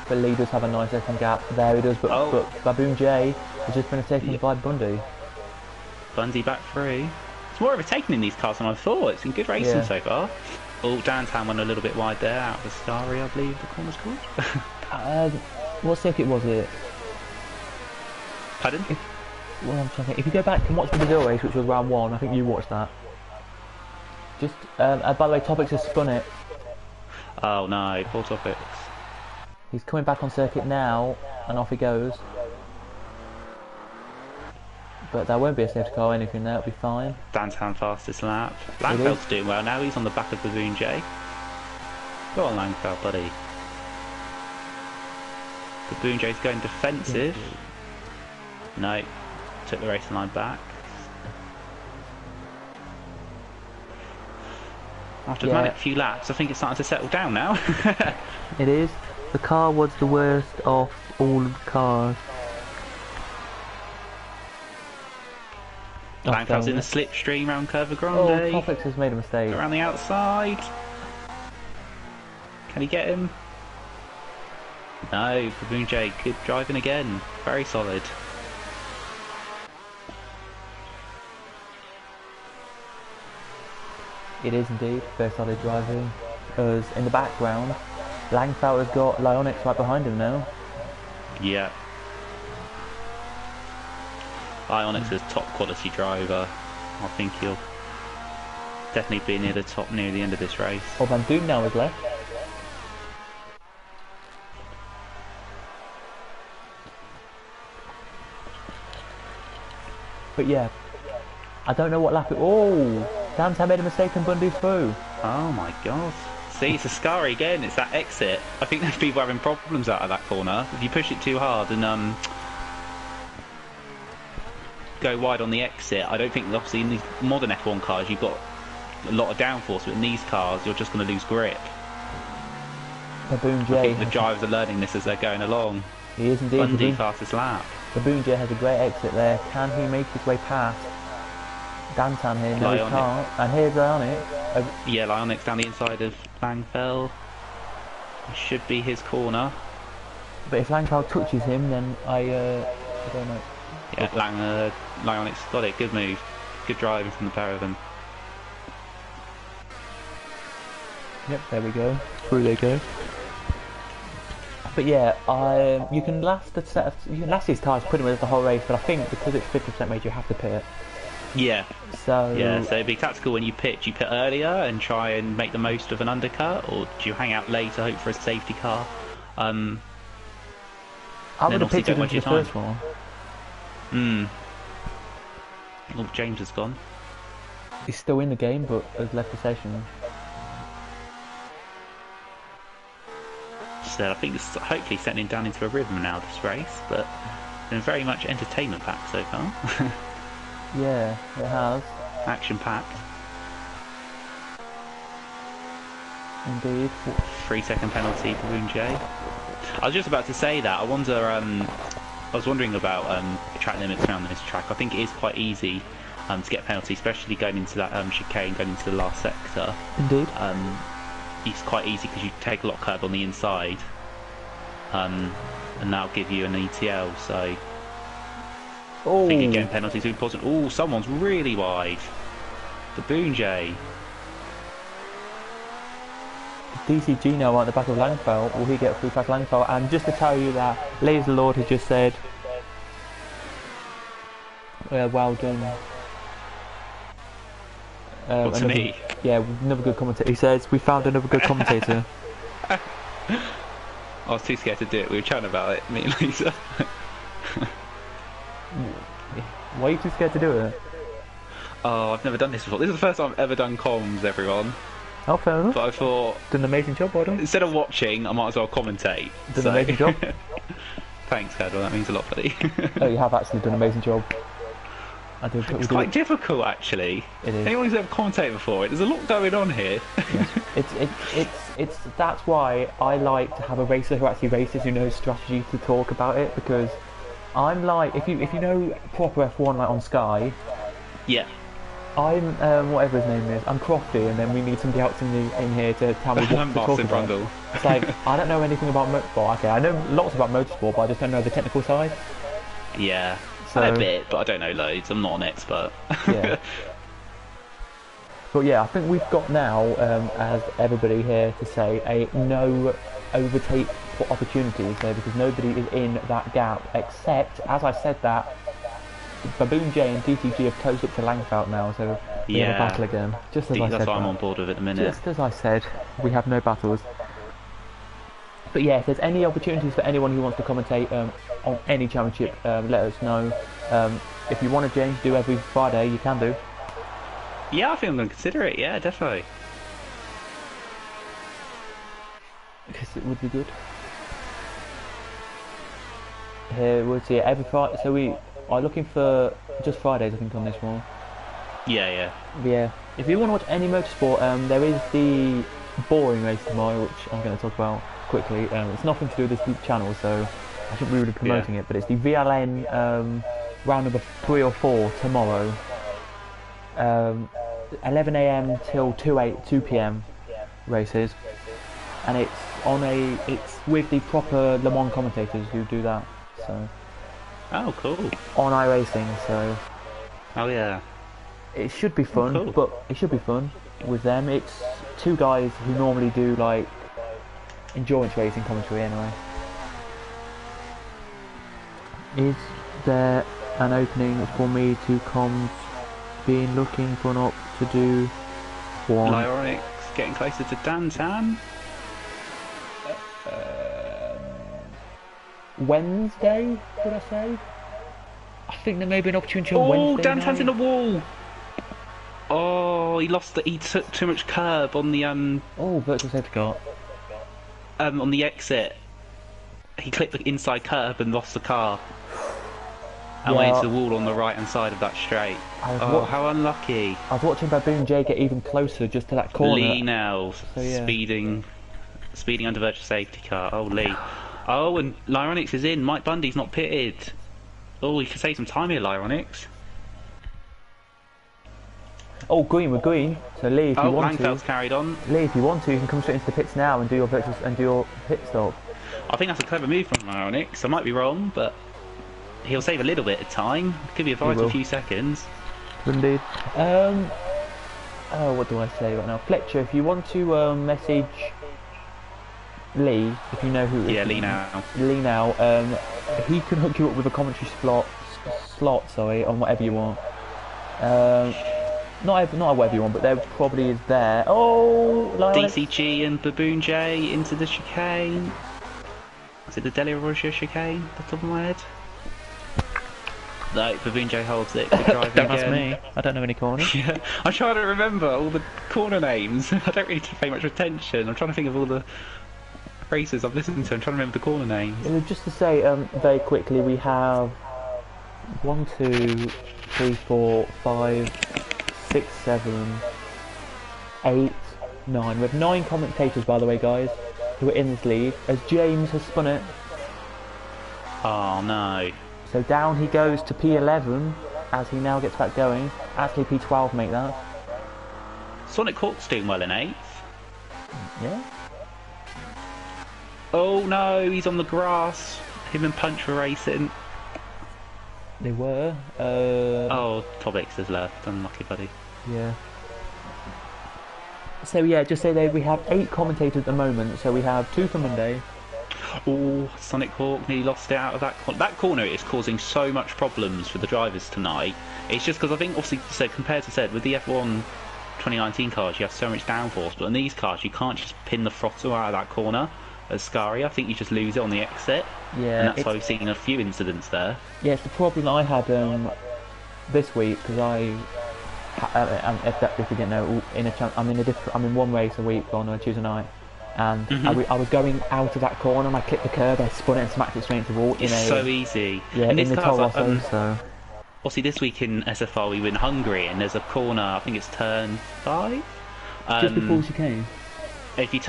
But Lee does have a nice second gap. There he does, but Baboon J has just been overtaken by Bundy. Bundy back through. It's more overtaken in these cars than I thought. It's been good racing so far. Oh, Downtown went a little bit wide there, out of the Starry, I believe the corner's called. What circuit was it? Pardon? Well, I'm trying to think. If you go back and watch the Brazil race, which was round 1, I think you watched that. Just, by the way, Topics has spun it. Oh no, poor Topics. He's coming back on circuit now, and off he goes. But there won't be a safety car or anything there, it'll be fine. Downtown fastest lap. Langfeld's doing well now, he's on the back of Baboon J. Go on Langfeld, buddy. Baboon J's going defensive. No, took the racing line back. After a manic few laps, I think it's starting to settle down now. It is. The car was the worst of all of the cars. Langfeld's in the slipstream round Curva Grande. Oh, Topics has made a mistake. Around the outside. Can he get him? No, Baboon J, good driving again. Very solid. It is indeed very solid driving. Because in the background, Langfeld has got Lyonix right behind him now. Yeah. Lyonix is top quality driver. I think he'll definitely be near the top near the end of this race. Oh, Van Doom now is left. But yeah, I don't know what lap it... Oh! Downtown made a mistake and Bundy through. Oh my god. See, it's a Ascari again, it's that exit. I think there's people having problems out of that corner. If you push it too hard and go wide on the exit, I don't think, obviously in these modern F1 cars you've got a lot of downforce, but in these cars you're just going to lose grip. Baboon J. I think the drivers are learning this as they're going along. He is indeed. Bundy fastest lap. Baboon J has a great exit there. Can he make his way past Downtown here? No, he can't. And here's Lyonix. Yeah, Lyonix down the inside of Langfeld. It should be his corner. But if Langfeld touches him, then I don't know. Yeah, Lyonix got it. Good move. Good driving from the pair of them. Yep, there we go. Through they go. But yeah, you can last these tires pretty much the whole race, but I think because it's 50% race, you have to pit. Yeah. So it'd be tactical when you pit. Do you pit earlier and try and make the most of an undercut, or do you hang out later, hope for a safety car? I would have pitted into the first one. Oh, James has gone. He's still in the game, but has left the session. So I think it's hopefully settling down into a rhythm now, this race, but it's been very much entertainment packed so far. Yeah, it has. Action packed. Indeed. 3-second penalty for Baboon J. I was just about to say that. I was wondering about track limits around this track. I think it is quite easy to get a penalty, especially going into that chicane, going into the last sector. Indeed. It's quite easy because you take a lot of curb on the inside, and that'll give you an ETL. So I think getting penalties is important. Oh, someone's really wide. Baboon J. DCG now at the back of Langfeld. Will he get through past Langfeld? And just to tell you that Laser Lord has just said, well done. What, to me? Yeah, another good commentator. He says, we found another good commentator. I was too scared to do it. We were chatting about it, me and Lisa. Why are you too scared to do it? Oh, I've never done this before. This is the first time I've ever done comms, everyone. Oh, fair enough. But I thought, Done an amazing job, well done. instead of watching, I might as well commentate. Done an amazing job. Thanks, Cadwell. That means a lot, buddy. Oh, you have actually done an amazing job. It's quite difficult, actually. It is. Anyone who's ever commentated before it, there's a lot going on here. It's that's why I like to have a racer who actually races, who knows strategy to talk about it, because I'm like, if you know proper F1 like on Sky, Yeah. I'm whatever his name is, I'm Crofty, and then we need somebody else in here to tell me what I'm to talk Martin about. Brundle. It's like I don't know anything about motorsport. Okay, I know lots about motorsport, but I just don't know the technical side. Yeah. So, I know a bit, but I don't know loads. I'm not an expert. Yeah. But yeah, I think we've got now, as everybody here to say, a no overtake opportunities there, because nobody is in that gap, except, as I said that, Baboon J and DTG have closed up to Langfeld now, so we have a battle again. Just as I said. That's why I'm that. on board with it at the minute. Just as I said, we have no battles. But yeah, if there's any opportunities for anyone who wants to commentate on any championship, let us know. If you want to, James, do every Friday, you can do. Yeah, I think I'm going to consider it. Yeah, definitely. Because it would be good. Here, we'll see every Friday. So we are looking for just Fridays, I think, on this one. Yeah. Yeah. If you want to watch any motorsport, there is the boring race tomorrow, which I'm going to talk about quickly. It's nothing to do with this channel, so I shouldn't really be promoting it, but it's the VLN round number 3 or 4 tomorrow. 11 AM till 2 PM races, and it's with the proper Le Mans commentators who do that. So. Oh, cool. On iRacing, so. Oh yeah. It should be fun, cool. but it should be fun with them. It's two guys who normally do like endurance racing commentary anyway. Is there an opening for me to comms? Been looking for an op to do one. Lyronix getting closer to Dantan. Wednesday, would I say? I think there may be an opportunity on Wednesday. Oh, Dantan's in the wall. Oh, he took too much curb on the virtual safety car. On the exit. He clipped the inside curb and lost the car. And went into the wall on the right hand side of that straight. How unlucky. I was watching Baboon J get even closer just to that corner. Lee now, so, yeah. speeding under virtual safety car. Oh, Lee. Oh, and Lyronix is in. Mike Bundy's not pitted. Oh, you can save some time here, Lyronix. Oh, green, we're green. So Lee, if you want Langfeld's to, carried on. Lee, if you want to, you can come straight into the pits now and do your pit stop. I think that's a clever move from Lyronix. I might be wrong, but he'll save a little bit of time. Could be a vital few seconds. Indeed. What do I say right now? Fletcher, if you want to message Lee, if you know who. Yeah, Lee now. Lee now. He can hook you up with a commentary slot. Sorry, on whatever you want. Not whatever you want, but there probably is there. Oh, DCG and Baboon J into the chicane. Is it the Delarosia chicane? Off the top of my head. No, Baboon J holds it. Don't ask me. I don't know any corners. Yeah, I'm trying to remember all the corner names. I don't really pay much attention. I'm trying to think of all the races I've listened to. I'm trying to remember the corner names. Just to say, very quickly, we have 1, 2, 3, 4, 5, 6, 7, 8, 9. We have 9 commentators, by the way, guys, who are in this league, as James has spun it. Oh no. So down he goes to P11 as he now gets back going. Actually P12 make that. Sonic Hawk's doing well in 8th. Yeah. Oh no, he's on the grass. Him and Punch were racing. They were. Oh, Tobix has left. Unlucky buddy. Yeah. So yeah, just say that we have 8 commentators at the moment. So we have 2 for Monday. Oh, Sonic Hawk nearly lost it out of that corner. That corner is causing so much problems for the drivers tonight. It's just because I think, obviously, so compared to said with the F1 2019 cars, you have so much downforce, but on these cars, you can't just pin the throttle out of that corner as Scari. I think you just lose it on the exit, Yeah, and that's why we've seen a few incidents there. yeah, it's the problem I had this week because if you didn't know, I'm in one race a week on a Tuesday night, and I was going out of that corner and I clipped the curb, I spun it and smacked it straight into the wall. It's so easy. Yeah, and in the Toro Rosso, so. Obviously, this week in SFR we were in Hungary, and there's a corner. I think it's turn 5. Just before she came. If you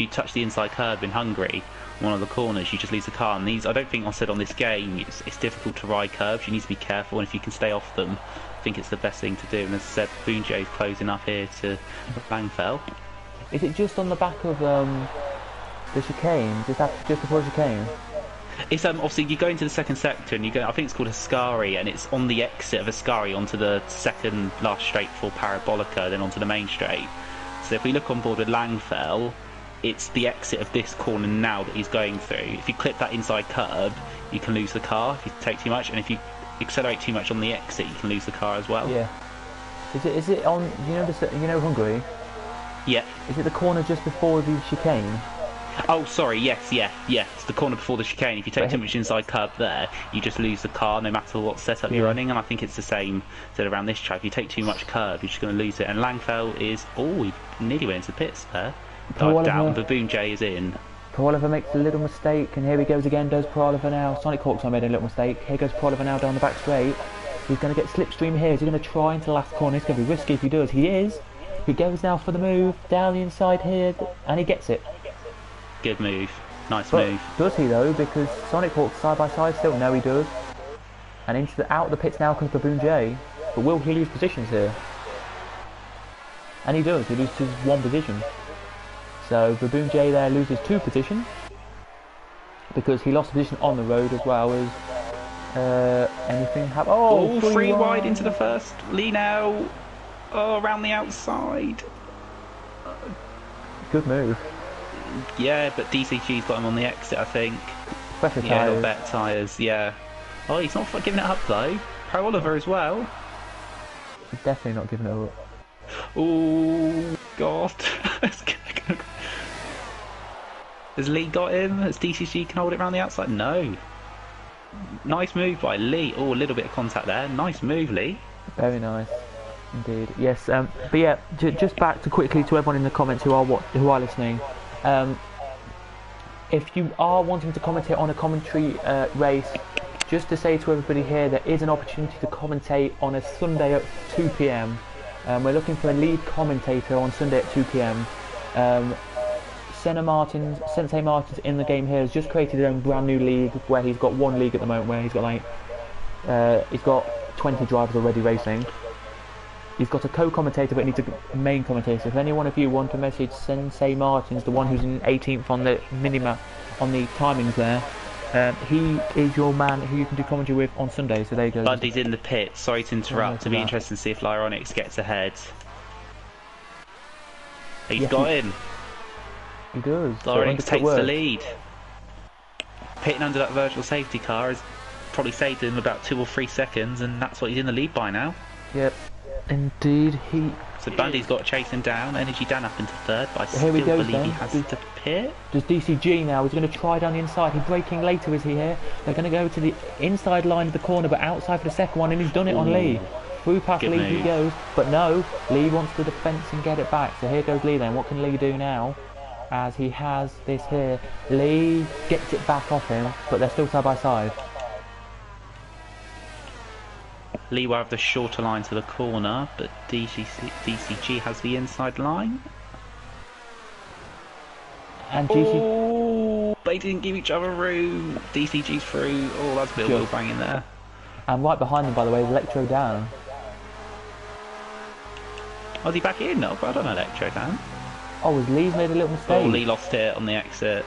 touch the inside curb in Hungary, one of the corners, you just lose the car. And these, I don't think I said on this game, it's difficult to ride curbs. You need to be careful, and if you can stay off them, I think it's the best thing to do. And as I said, Boonjay is closing up here to Langfell. Is it just on the back of the chicane? Just before the chicane? It's obviously you go into the second sector and you go. I think it's called Ascari, and it's on the exit of Ascari onto the second last straight for Parabolica, then onto the main straight. So if we look on board with Langfell, it's the exit of this corner now that he's going through. If you clip that inside curb, you can lose the car if you take too much, and if you accelerate too much on the exit, you can lose the car as well. Yeah. Is it on? Hungary? Yeah. Is it the corner just before the chicane? Oh, sorry, yes. It's the corner before the chicane. If you take too much inside curb there, you just lose the car no matter what setup you're running, and I think it's the same around this track. If you take too much curb, you're just going to lose it. And Langfell is... Oh, he nearly went into pits there. Down, but Boonjay is in. Paul Oliver makes a little mistake, and here he goes again, does Paul Oliver now. Sonic Hawk's made a little mistake. Here goes Paul Oliver now down the back straight. He's going to get slipstream here. Is he going to try into the last corner? It's going to be risky if he does. He is. He goes now for the move, down the inside here, and he gets it. Good move. Nice move. Does he though? Because Sonic Hawk side by side still. No, he does. And out of the pits now comes Baboon-J. But will he lose positions here? And he does. He loses 1 position. So Baboon-J there loses 2 positions because he lost a position on the road as well as anything happen. Oh, free wide into the first. Lee now. Oh, around the outside. Good move. Yeah, but DCG's got him on the exit, I think. Better yeah, tyres. Got better tyres, yeah. Oh, he's not giving it up, though. Pro Oliver as well. He's definitely not giving it up. Oh, God. Has Lee got him? Has DCG can hold it around the outside? No. Nice move by Lee. Oh, a little bit of contact there. Nice move, Lee. Very nice. Indeed. Yes, but yeah, just back to quickly to everyone in the comments who are listening. If you are wanting to commentate on a commentary race, just to say to everybody here, there is an opportunity to commentate on a Sunday at 2 PM. We're looking for a lead commentator on Sunday at 2 PM. Sensei Martins in the game here has just created his own brand new league where he's got 1 league at the moment where he's got 20 drivers already racing. He's got a co-commentator but he needs a main commentator. So if any one of you want to message Sensei Martins, the one who's in 18th on the minimap on the timings there, he is your man who you can do commentary with on Sunday. So there you go. Bundy's in the pit. Sorry to interrupt. It'll be interesting to see if Lyronix gets ahead. He's got him. He does. Lyronix takes the lead. Pitting under that virtual safety car has probably saved him about 2 or 3 seconds, and that's what he's in the lead by now. Yep. Indeed, So Bundy's got to chase him down. Energy Dan up into 3rd, but I still he goes, believe he has to pit. Does DCG now? He's going to try down the inside. He's braking later, is he here? They're going to go to the inside line of the corner, but outside for the second one, and he's done it on Lee. Through past Lee he goes, but no, Lee wants to defence and get it back. So here goes Lee then. What can Lee do now? As he has this here. Lee gets it back off him, but they're still side by side. Lee will have the shorter line to the corner, but DCG has the inside line. And GC... Oh, they didn't give each other room. DCG's through. Oh, that's a bit of bang in there. And right behind them, by the way, Electro Dan. Oh, is he back in? No, I don't know Electro Dan. Oh, has Lee made a little mistake? Oh, Lee lost it on the exit.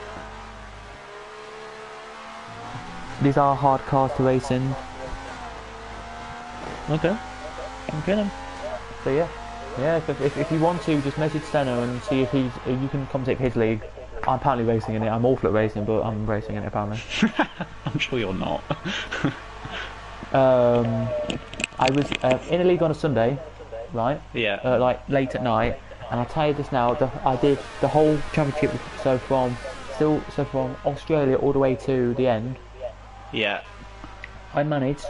These are hard cars to race in. Okay then. So yeah, Yeah, if you want to, just message Senna and see if if you can commentate for his league. I'm apparently racing in it. I'm awful at racing, but I'm racing in it apparently. I'm sure you're not. I was in a league on a Sunday, right? Yeah. Like late at night, and I'll tell you this now. I did the whole championship, so from Australia all the way to the end. Yeah. I managed.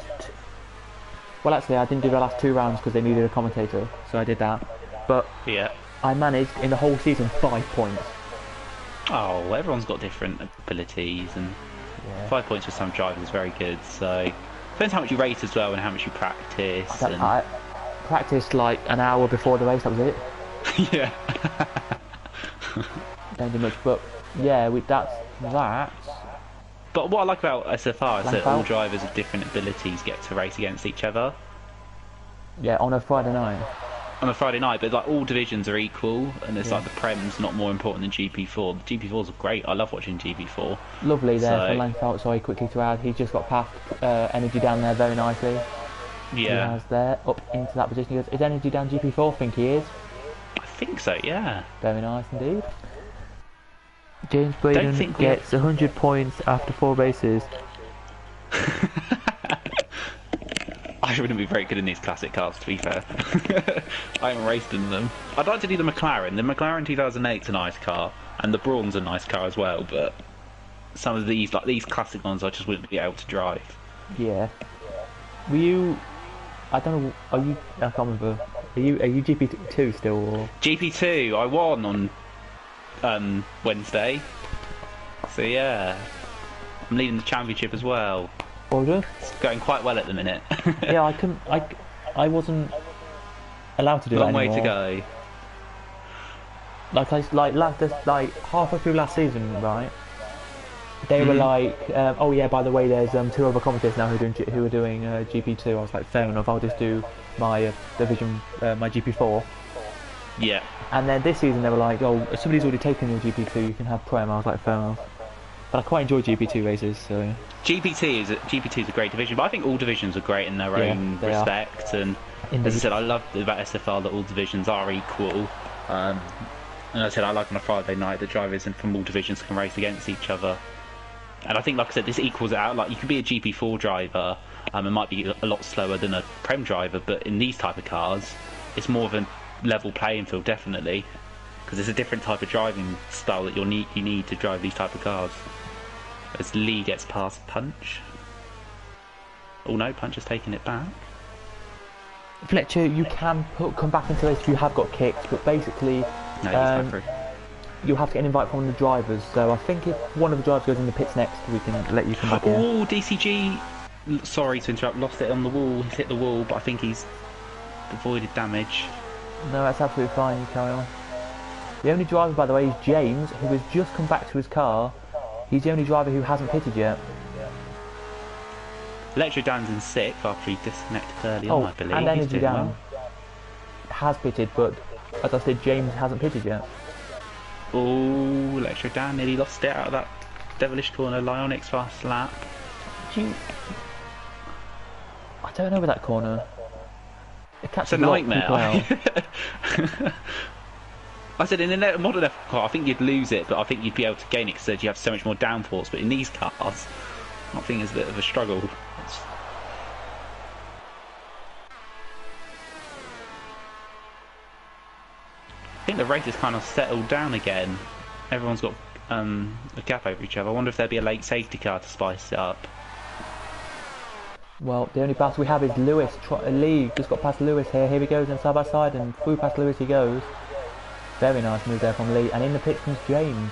Well, actually, I didn't do the last 2 rounds because they needed a commentator, so I did that. But Yeah. I managed in the whole season 5 points. Oh, everyone's got different abilities, and Yeah. 5 points for some drivers is very good. So depends how much you race as well and how much you practice. I practiced like an hour before the race. That was it. Yeah. Don't do much, but yeah, that's that. But what I like about SFR is that all Langfeld? drivers of different abilities get to race against each other Yeah, on a Friday night. on a Friday night. But like all divisions are equal, and it's like the Prem's not more important than GP4. The GP4s are great. I love watching GP4. Lovely there So- for Langfeld. Sorry, quickly to add, he's just got past Energy down there very nicely. He Yeah, has there up into that position. He goes, is Energy down GP4? I think he is. I think so. Yeah. Very nice indeed. James Braden think we gets 100 points after 4 races. I wouldn't be very good in these classic cars, to be fair. I haven't raced in them. I'd like to do the McLaren. The McLaren 2008's a nice car, and the Brawn's a nice car as well. But some of these, like these classic ones, I just wouldn't be able to drive. Yeah. Were you? I don't know. Are you? I can't remember. Are you GP2 still? Or? GP2, I won on Wednesday. So yeah, I'm leading the championship as well. Order? It's going quite well at the minute. Yeah, I couldn't. I wasn't allowed to do Long that way anymore. to go. Like halfway through last season, right? They were like, oh yeah, by the way, there's 2 other commentators now who are doing GP2. I was like, fair enough. I'll just do my division, my GP4. Yeah. And then this season they were like, oh, somebody's already taken your GP2. You can have Prem. I was like, fair enough. But I quite enjoy GP2 races, so GP2 is a great division, but I think all divisions are great in their Yeah, own they are. respect. And as I said, I love about SFR that all divisions are equal. And as I said, I like on a Friday night that drivers from all divisions can race against each other. And I think, like I said, this equals it out. Like you can be a GP4 driver, it might be a lot slower than a Prem driver, but in these type of cars, it's more of a level playing field, definitely, because it's a different type of driving style that you need to drive these type of cars. As Lee gets past Punch. Oh no, Punch has taken it back. Fletcher, you can come back into this if you have got kicked, but basically No, he's back through. you'll have to get an invite from the drivers. So I think if one of the drivers goes in the pits next, we can let you come back in. Oh, DCG. Sorry to interrupt. Lost it on the wall. He's hit the wall, but I think he's avoided damage. No, that's absolutely fine. You carry on. The only driver, by the way, is James, who has just come back to his car. He's the only driver who hasn't pitted yet. Electro Dan's in 6th after he disconnected early on, I believe. And He's Energy doing Dan well. has pitted, but as I said, James hasn't pitted yet. Oh, Electro Dan nearly lost it out of that devilish corner. Lyonix fast lap. Do you... I don't know with that corner. It It's a catches lot of nightmare. people out. I said in a modern F car, I think you'd lose it, but I think you'd be able to gain it because you have so much more downforce. But in these cars, I think it's a bit of a struggle. I think the race has kind of settled down again. Everyone's got a gap over each other. I wonder if there'll be a late safety car to spice it up. Well, the only battle we have is Lewis. Lee just got past Lewis here. Here he goes, and side by side, and through past Lewis he goes. Very nice move there from Lee. And in the pits comes James.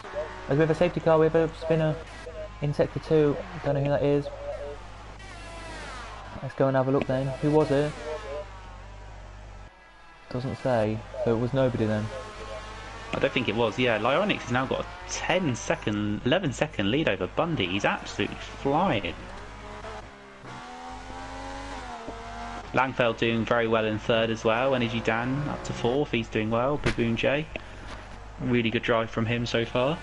As we have a safety car, we have a spinner in sector 2. Don't know who that is. Let's go and have a look then. Who was it? Doesn't say. So it was nobody then. I don't think it was. Yeah, Lyonix has now got a 11 second lead over Bundy. He's absolutely flying. Langfeld doing very well in 3rd as well. Energy Dan up to 4th. He's doing well. Baboon J. Really good drive from him so far.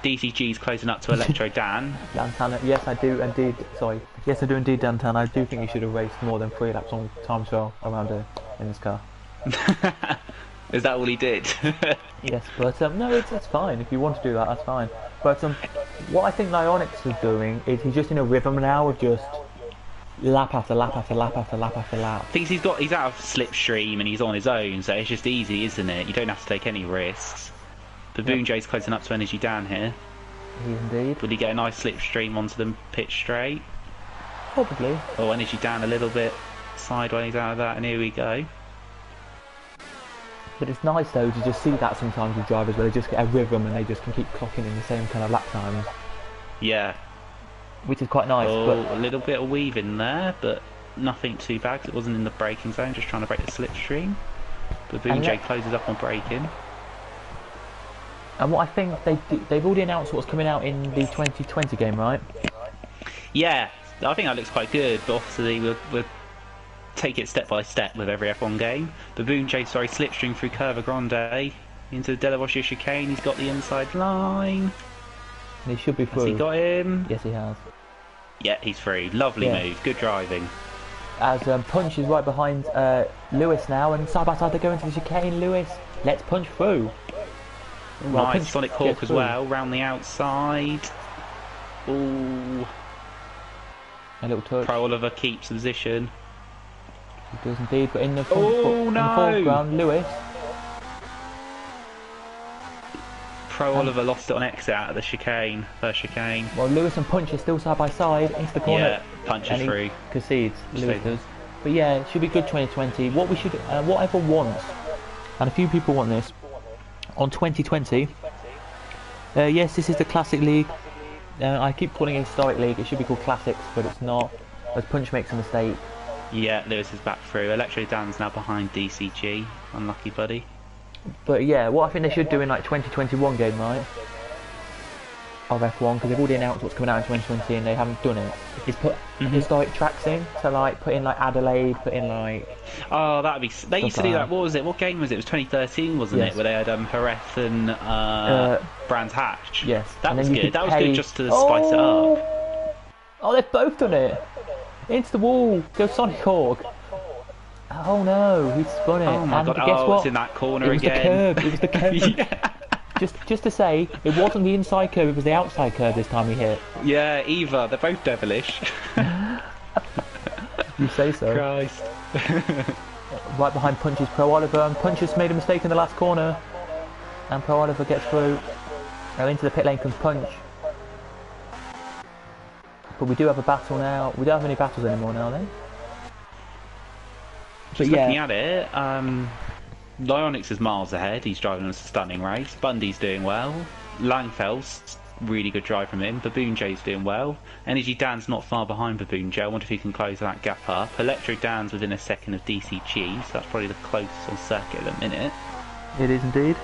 DCG's closing up to Electro Dan. Dantana, yes I do indeed, sorry. Yes I do indeed, Dantana. I do think you should have raced more than 3 laps on time trial around here. in this car. Is that all he did? Yes, but no, it's fine. If you want to do that, that's fine. But what I think Lyonix is doing is he's just in a rhythm now of just lap after lap after lap after lap after lap. Thinks he's out of slipstream and he's on his own, so it's just easy, isn't it? You don't have to take any risks. Baboon Jay's closing up to Energy Dan here. He is indeed. Will he get a nice slipstream onto the pit straight? Probably. Oh, Energy Dan a little bit sideways out of that, and here we go. But it's nice though to just see that sometimes with drivers where they just get a rhythm and they just can keep clocking in the same kind of lap times. Yeah. Which is quite nice. Oh, but a little bit of weaving there, but nothing too bad 'cause it wasn't in the braking zone, just trying to break the slipstream. Baboon Jay closes up on braking. And what I think they've already announced what's coming out in the 2020 game, right? Yeah, I think that looks quite good, but obviously we'll take it step by step with every F1 game. Baboon Jay, slipstream through Curva Grande into the Della Rocha chicane. He's got the inside line. And he should be through. Has he got him? Yes, he has. Yeah, he's free. Lovely move. Good driving. As Punch is right behind Lewis now, and side by side they go into the chicane. Lewis, let's punch through. Well, Nice Punch Sonic Hawk gets as through. well, round the outside. Ooh. A little touch. Pro Oliver keeps position. He does indeed, but in the Oh, no! foreground, Lewis. Pro Oliver lost it on exit out of the chicane, first chicane. Well, Lewis and Punch are still side by side into the corner. Yeah, punches and he through. Concedes. Lewis does. But yeah, it should be good 2020. What we should, what everyone wants, and a few people want this, on 2020. Yes, this is the Classic League. I keep calling it Historic League. It should be called Classics, but it's not. As Punch makes a mistake. Yeah, Lewis is back through. Electro Dan's now behind DCG. Unlucky buddy. But yeah, what I think they should do in like 2021 game, right? Of F1, because they've already announced what's coming out in 2020 and they haven't done it, is put historic tracks in. So like put in like Adelaide, put in like... Oh, that'd be... They used to do like that. What was it? What game was it? It was 2013, wasn't Yes. it? Where they had Jerez and Brands Hatch. Yes. That And was then you good. could That was pay- good just to spice it up. Oh, they've both done it! Into the wall! Go Sonic Hawk! Oh no, he's spun it. Oh my and god, guess what? it's in that corner It was again. the curb, it was the curb. Yeah. Just to say, it wasn't the inside curve, it was the outside curve this time we hit. Yeah, Eva, they're both devilish. You say so. Christ. Right behind Punch is Pro Oliver, and Punch has made a mistake in the last corner. And Pro Oliver gets through. Now into the pit lane comes Punch. But we do have a battle now. We don't have any battles anymore now then. Just looking at it, Lyonix is miles ahead. He's driving a stunning race. Bundy's doing well. Langfell's really good drive from him. Baboon Jay's doing well. Energy Dan's not far behind Baboon Jay. I wonder if he can close that gap up. Electro Dan's within a second of DCG, so that's probably the closest on circuit at the minute. It is indeed.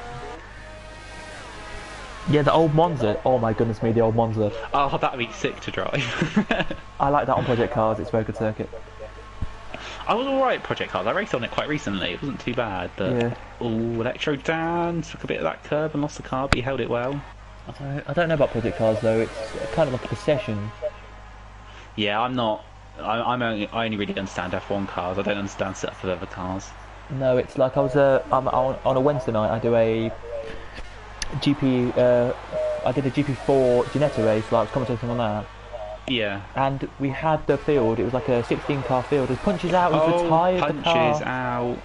Yeah, the old Monza. Oh my goodness me, the old Monza. Oh, that'd be sick to drive. I like that on Project Cars. It's a very good circuit. I was alright at Project Cars. I raced on it quite recently. It wasn't too bad, but... Yeah. Oh, Electro Dan took a bit of that curb and lost the car, but he held it well. I don't know about Project Cars though. It's kind of like a possession. Yeah, I'm not... I only really understand F1 cars. I don't understand setup of other cars. No, it's like I'm on a Wednesday night. I do a GP. I did a GP4 Ginetta race. Like I was commentating on that. Yeah. And we had the field. It was like a 16 car field. As Punch is out, we've Oh, retired the Punch is car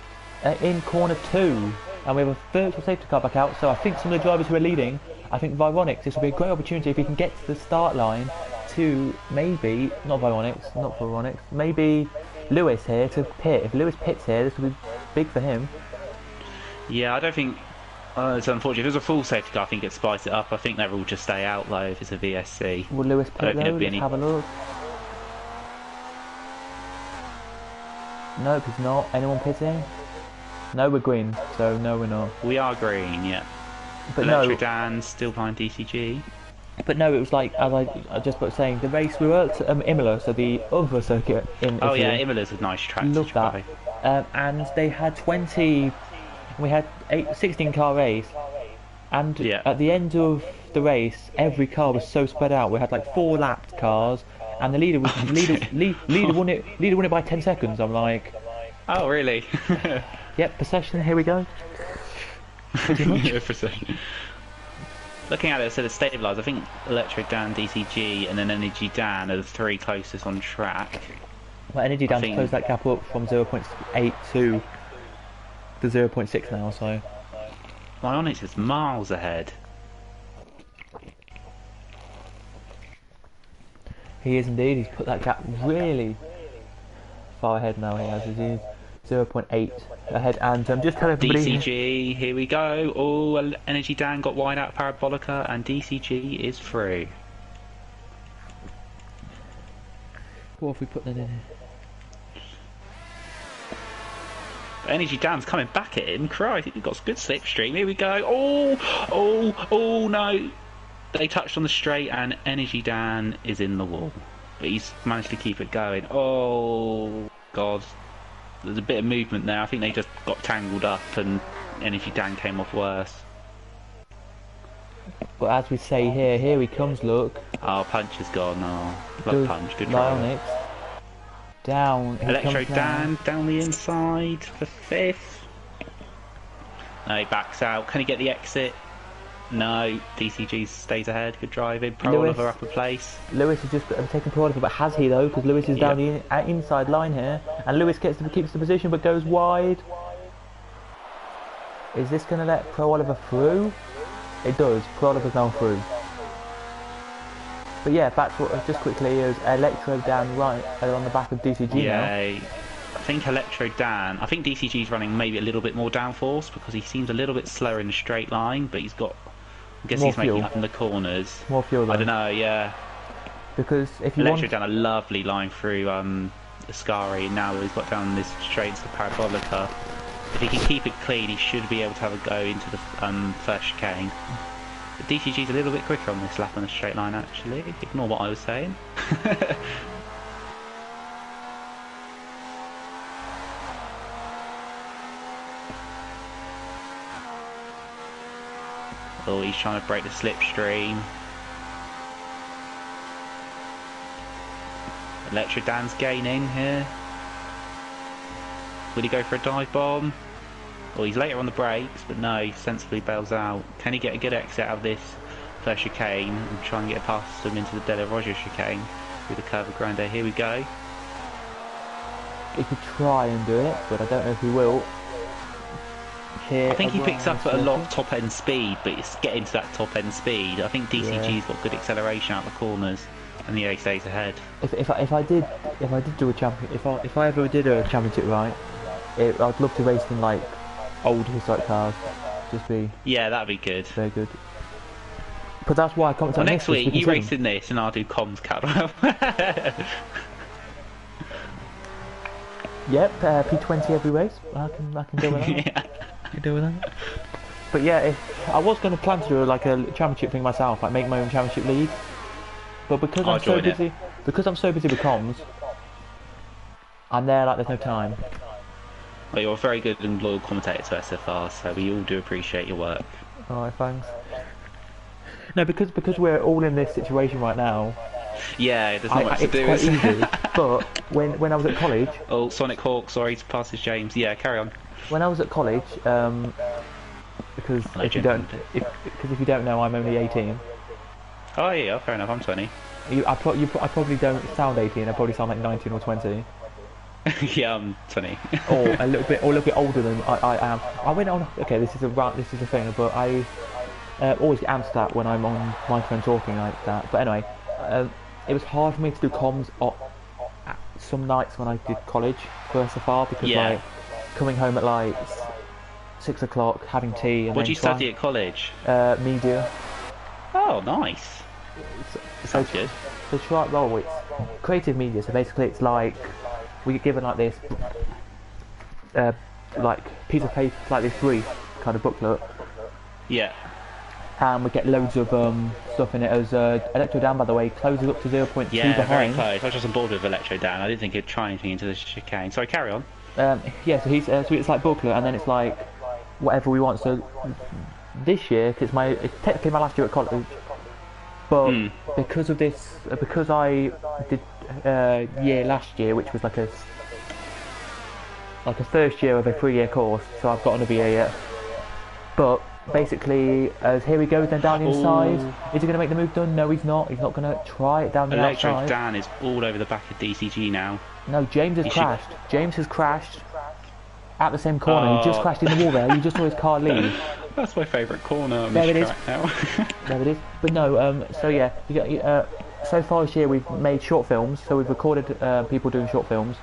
out. in corner 2, and we have a virtual safety car back out. So I think some of the drivers who are leading, I think Vironix, this will be a great opportunity if he can get to the start line to maybe not Vironix, maybe Lewis here to pit. If Lewis pits here, this will be big for him. Yeah, I don't think... it's unfortunate. If it was a full safety car, I think it'd spice it up. I think they'll all just stay out though if it's a VSC. Will Lewis I don't pit think though? it'd be Let's any... have a look. Nope, he's not. Anyone pitting? No, we're green, so no, we're not. We are green, yeah. But Electro no, Dan's still behind DCG. but no, it was like, as I just was saying, the race, we were at Imola, so the other circuit in Oh Italy. yeah, Imola's a nice track to Love that. drive. And they had 20, we had 16 car race, and Yeah. at the end of the race, every car was so spread out. We had like 4 lapped cars, and the leader was leader won it by 10 seconds. I'm like, Oh, really? Yep, Possession, here we go. Pretty much. Yeah, for a second. Looking at it, so the stabilised, I think Electro Dan, DCG, and then Energy Dan are the three closest on track. Well, Energy Dan's think- closed that gap up from 0.8 to the 0.6 now, so... Myonix is miles ahead. He is indeed, he's put that gap really far ahead now, he has. He's 0.8 ahead, and just tell everybody... DCG, here we go. Oh, Energy Dan got wide out Parabolica, and DCG is through. What have we put that in here? Energy Dan's coming back at him. Christ, he's got a good slipstream. Here we go. Oh no. They touched on the straight and Energy Dan is in the wall. But he's managed to keep it going. Oh, God. There's a bit of movement there. I think they just got tangled up and Energy Dan came off worse. But as we say here he comes, look. Oh, Punch is gone. Oh, love Punch. Good try. Myonix. Down. He Electro comes down. Dan down the inside for 5th. No, he backs out. Can he get the exit? No. DCG stays ahead. Good driving. Pro Lewis. Oliver up a place. Lewis has just taken Pro Oliver, but has he though? Because Lewis is down the inside line here, and Lewis keeps the position but goes wide. Is this going to let Pro Oliver through? It does. Pro Oliver's now through. But yeah, back to what, just quickly, is Electro Dan right on the back of DCG now. I think Electro Dan. I think DCG's running maybe a little bit more downforce because he seems a little bit slower in the straight line, but he's got. I guess More he's making fuel. up in the corners. More fuel though. I don't know. Yeah. Because if you Electro want... Dan a lovely line through Ascari, and now he's got down this straight to Parabolica. If he can keep it clean, he should be able to have a go into the first chicane. But DCG's a little bit quicker on this lap on the straight line, actually. Ignore what I was saying. Oh, he's trying to break the slipstream. Electro Dan's gaining here. Will he go for a dive bomb? Well, he's later on the brakes, but no, he sensibly bails out. Can he get a good exit out of this first chicane and try and get past him into the Della Roger chicane through the Curva Grande? Here we go. He could try and do it, but I don't know if he will. Here, I think he picks up at a lot of Abrams. top end speed, but it's getting to that top end speed. I think DCG's got good acceleration out the corners, and the A stays ahead. If I did do a champion, if I ever did a championship right, I'd love to race in like old historic cars. Just be Yeah, that'd be good. very good. But that's why I comment Well, on next this, week you consider race in this, and I'll do comms Cadwell. Yep, P20 every race. I can deal with that. Yeah. I can deal with that. But yeah, if I was going to plan to do like a championship thing myself, like make my own championship league. But because I'll I'm so join it. busy, because I'm so busy with comms, I'm there like there's no time. Well, you're a very good and loyal commentator to SFR, so we all do appreciate your work. Alright, thanks. No, because we're all in this situation right now. Yeah, there's not much to It's do. quite is there? easy. But when I was at college, Oh, Sonic Hawk, sorry to pass this, James. Yeah, carry on. when I was at college, because if you don't, if you don't know, I'm only 18. Oh yeah, fair enough. I'm 20. I probably don't sound 18. I probably sound like 19 or 20, Yeah, I'm 20. or a little bit older than I am. I went on. Okay, this is a thing, but I always get answered that when I'm on microphone talking like that. But anyway, it was hard for me to do comms some nights when I did college for SFR because Yeah. like coming home at like 6 o'clock, having tea, and What then do you study at college? media. Oh, nice. Sounds good. So try well, it's creative media. So basically, it's like we get given like this, like piece of paper, like this brief kind of booklet, Yeah. and we get loads of stuff in it. As Electro Dan, by the way, closes up to 0.2 Yeah, very behind. close. I was just on board with Electro Dan. I didn't think he'd try anything into the chicane. Sorry, carry on. Yeah, so so it's like booklet, and then it's like whatever we want. So this year, cause it's technically my last year at college, but because of this, because I did year last year, which was like like a first year of a 3-year course, so I've got another year yet. But basically, as here he goes then down the inside. Is he going to make the move done? No, he's not. He's not going to try it down the Electro outside. Dan is all over the back of DCG now. No, James has crashed. James has crashed at the same corner. He just crashed in the wall there. You just saw his car leave. That's my favourite corner on There this it track now. There it is. But no, so yeah, so far this year we've made short films. So we've recorded people doing short films.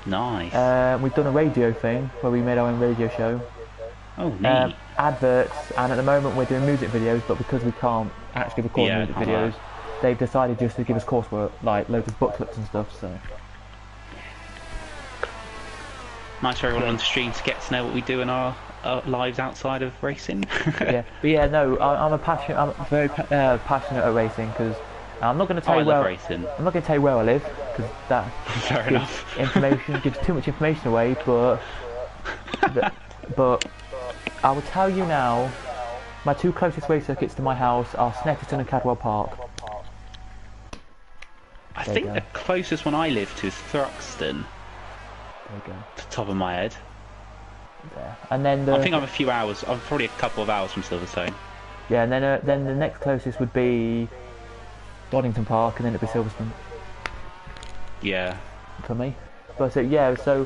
Nice. We've done a radio thing where we made our own radio show. Oh, neat. Adverts, and at the moment we're doing music videos, but because we can't actually record music videos, they've decided just to give us coursework, like loads of booklets and stuff, so. Nice for everyone on the stream to get to know what we do in our lives outside of racing. Yeah, but yeah, no, I'm very passionate at racing, because I'm not going to tell you where racing. I'm not going to tell you where I live, because that Fair enough. gives too much information away, but I will tell you now, my two closest race circuits to my house are Snetterton and Cadwell Park. I think the closest one I live to is Thruxton. There you go. Off the top of my head. There. And then I think I'm a few hours. I'm probably a couple of hours from Silverstone. Yeah, and then the next closest would be Donington Park, and then it'd be Silverstone. Yeah. For me. But yeah, so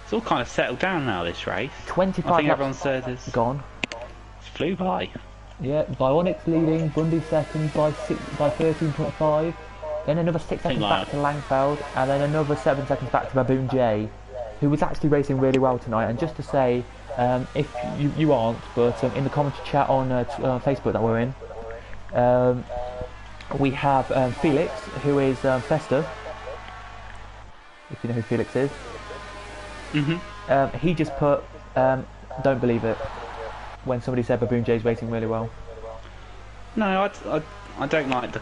it's all kind of settled down now, this race. 25 I think everyone said it's gone. It flew by. Yeah, Bionics leading, Bundy second by 13.5. Then another 6 seconds back to Langfeld, and then another 7 seconds back to Baboon J, who was actually racing really well tonight. And just to say, if you aren't, but in the commentary chat on Facebook that we're in, we have Felix, who is Festa, if you know who Felix is. He just put, don't believe it, when somebody said Baboon J's racing really well. No, I don't like the...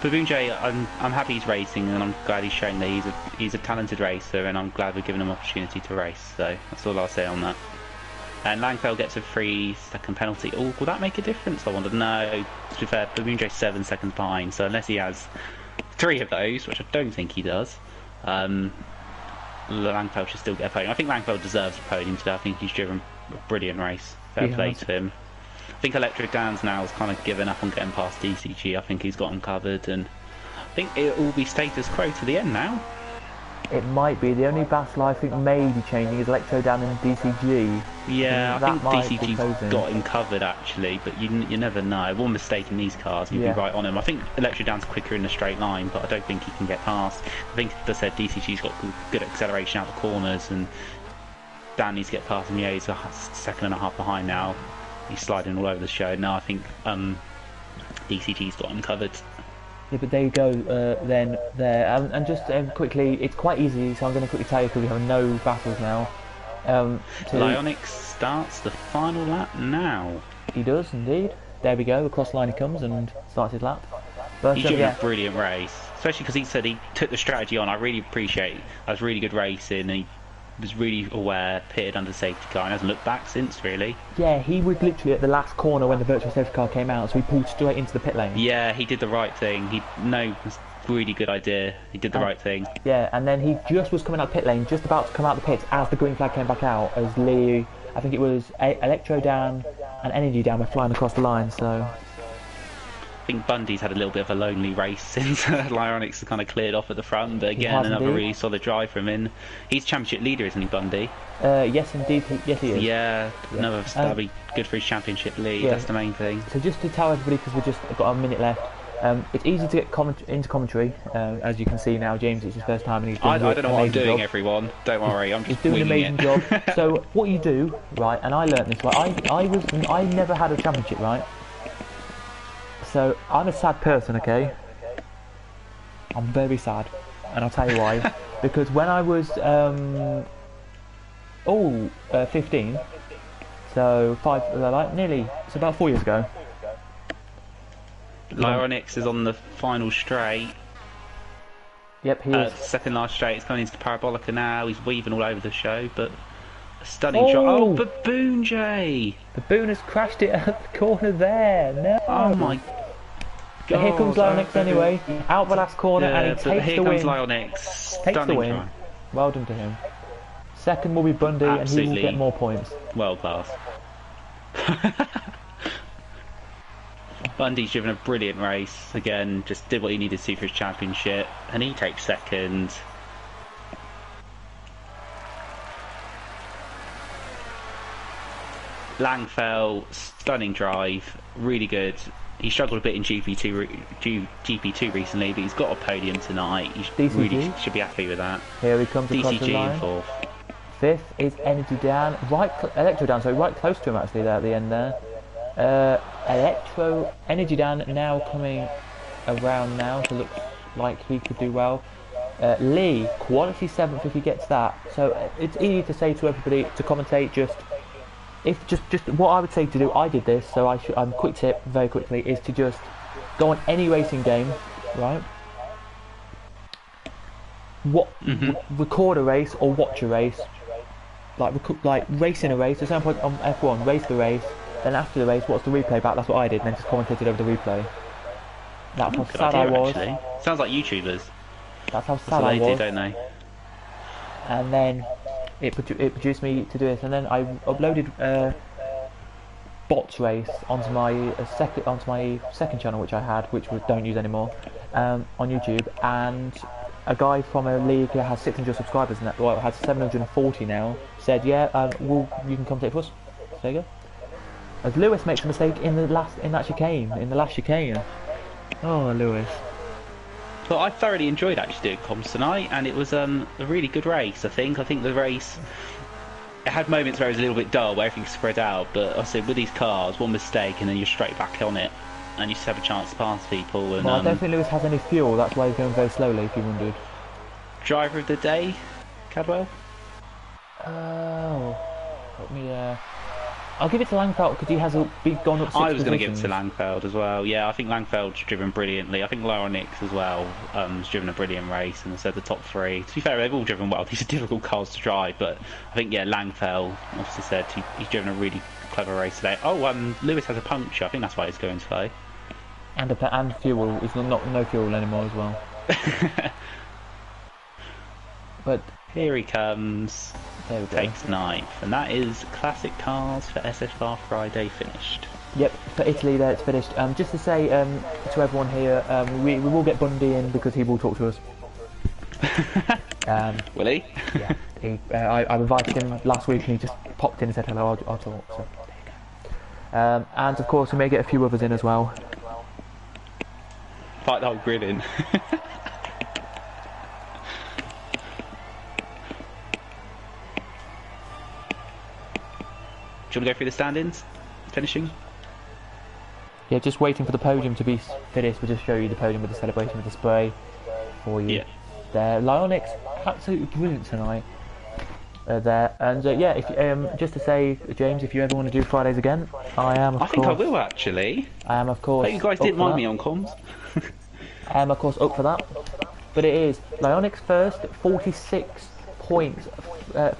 Baboon J, I'm happy he's racing, and I'm glad he's shown that he's a talented racer, and I'm glad we're giving him opportunity to race. So that's all I'll say on that. And Langfeld gets a 3-second penalty. Oh, will that make a difference? I wonder. No, to be fair, Baboon J's 7 seconds behind, so unless he has 3 of those, which I don't think he does, Langfeld should still get a podium. I think Langfeld deserves a podium today. I think he's driven a brilliant race. Fair play to him. I think Electric Dan's now has kind of given up on getting past DCG. I think he's got him covered, and I think it will be status quo to the end now. It might be. The only battle I think may be changing is Electro Dan and DCG. Yeah, I think DCG's got him covered actually, but you never know. One mistake in these cars, you'd be right on him. I think Electro Dan's quicker in a straight line, but I don't think he can get past. I think, as I said, DCG's got good acceleration out of the corners, and Dan needs to get past him. Yeah, he's a second and a half behind now. He's sliding all over the show. Now I think DCG's got him covered. Yeah, but there you go, then, there. And just quickly, it's quite easy, so I'm going to quickly tell you because we have no battles now. Lyonix starts the final lap now. He does, indeed. There we go, across the line he comes and starts his lap. But, he's doing a brilliant race, especially because he said he took the strategy on. I really appreciate it. That was really good racing, and he was really aware, pitted under the safety car, and hasn't looked back since, really. Yeah, he was literally at the last corner when the virtual safety car came out, so he pulled straight into the pit lane. Yeah, he did the right thing. It was a really good idea. He did the right thing. Yeah, and then he just was coming out pit lane, just about to come out the pits as the green flag came back out, as Lee, I think it was Electro Dan and Energy Dan were flying across the line, so... I think Bundy's had a little bit of a lonely race since Lyonix has kind of cleared off at the front, but again, another really solid drive from him. He's championship leader, isn't he, Bundy? Yes, indeed, yes he is. Yeah, that'll be good for his championship lead, that's the main thing. So just to tell everybody, because we've just got a minute left, it's easy to get into commentary, as you can see now. James, it's his first time, and he's doing I don't know what I'm doing, job. Everyone. Don't worry, I'm just he's doing an amazing job. So what you do, right, and I learnt this, right, I never had a championship, right? So, I'm a sad person, okay? I'm very sad, and I'll tell you why. Because when I was, 15, so it's about 4 years ago. Lyonix is on the final straight. Yep, he is. Second last straight, he's coming into Parabolica now, he's weaving all over the show, but a stunning shot. Oh, Baboon J! Baboon has crashed it at the corner there, no! Oh my But here comes Lionix anyway, out the last corner, and he takes here the comes win. Lionix. Takes the Stunning win. try. Well done to him. Second will be Bundy, and he will Absolutely. get more points. World class. Bundy's driven a brilliant race. Again, just did what he needed to for his championship, and he takes second. Langfell, stunning drive, really good. He struggled a bit in GP2 recently, but he's got a podium tonight. He DCG. really should be happy with that. Here he comes across the DCG in line. fourth. Fifth is Energy Dan, Electro Dan, so right close to him actually there at the end there. Energy Dan now coming around now, so looks like he could do well. Lee, quality 7th if he gets that. So it's easy to say to everybody to commentate just what I would say to do. I did this, so quick tip very quickly is to just go on any racing game, right? Record a race or watch a race. Like racing a race. For example, on F1, race the race. Then after the race, what's the replay back? That's what I did, and then just commentated over the replay. That's how Good sad idea, I was. actually. Sounds like YouTubers. That's how That's sad what I they do, was. don't they? And then it produced me to do this, and then I uploaded bots race onto my second channel, which I had, which we don't use anymore, on YouTube. And a guy from a league that has 600 subscribers and has 740 now said, "Yeah, you can commentate for us." So there you go. As Lewis makes a mistake in the last chicane. Oh, Lewis. But I thoroughly enjoyed actually doing comms tonight, and it was a really good race. I think the race, it had moments where it was a little bit dull, where everything's spread out. But I said with these cars, one mistake and then you're straight back on it, and you just have a chance to pass people. And Well, I don't think Lewis has any fuel. That's why he's going very slowly. If you wondered. driver of the day, Cadwell. Oh, let me. I'll give it to Langfeld because he has gone up 6 I was going to give it positions. to Langfeld as well. Yeah, I think Langfeld's driven brilliantly. I think Lionix as well has driven a brilliant race, and I said the top three. To be fair, they've all driven well. These are difficult cars to drive, but I think Langfeld obviously said he's driven a really clever race today. Oh, Lewis has a puncture. I think that's why he's going slow. And fuel. It's not no fuel anymore as well. But here he comes. there we go. Takes ninth, and that is Classic Cars for SFR Friday finished. Yep, for Italy there it's finished. Just to say to everyone here, we will get Bundy in because he will talk to us. Will he? Yeah, I invited him last week and he just popped in and said hello, I'll talk. So there you go. And of course we may get a few others in as well. Like the whole grilling. Do you want to go through the standings? Finishing? Yeah, just waiting for the podium to be finished. We'll just show you the podium with the celebration with the spray for you. Yeah. There, Lionix, absolutely brilliant tonight. There, and yeah, if just to say, James, if you ever want to do Fridays again, I am. Of I think course, I will actually. I am, of course. But you guys up didn't for mind that. me on comms. I am, of course, up for that. But it is Lionix first, 46 points,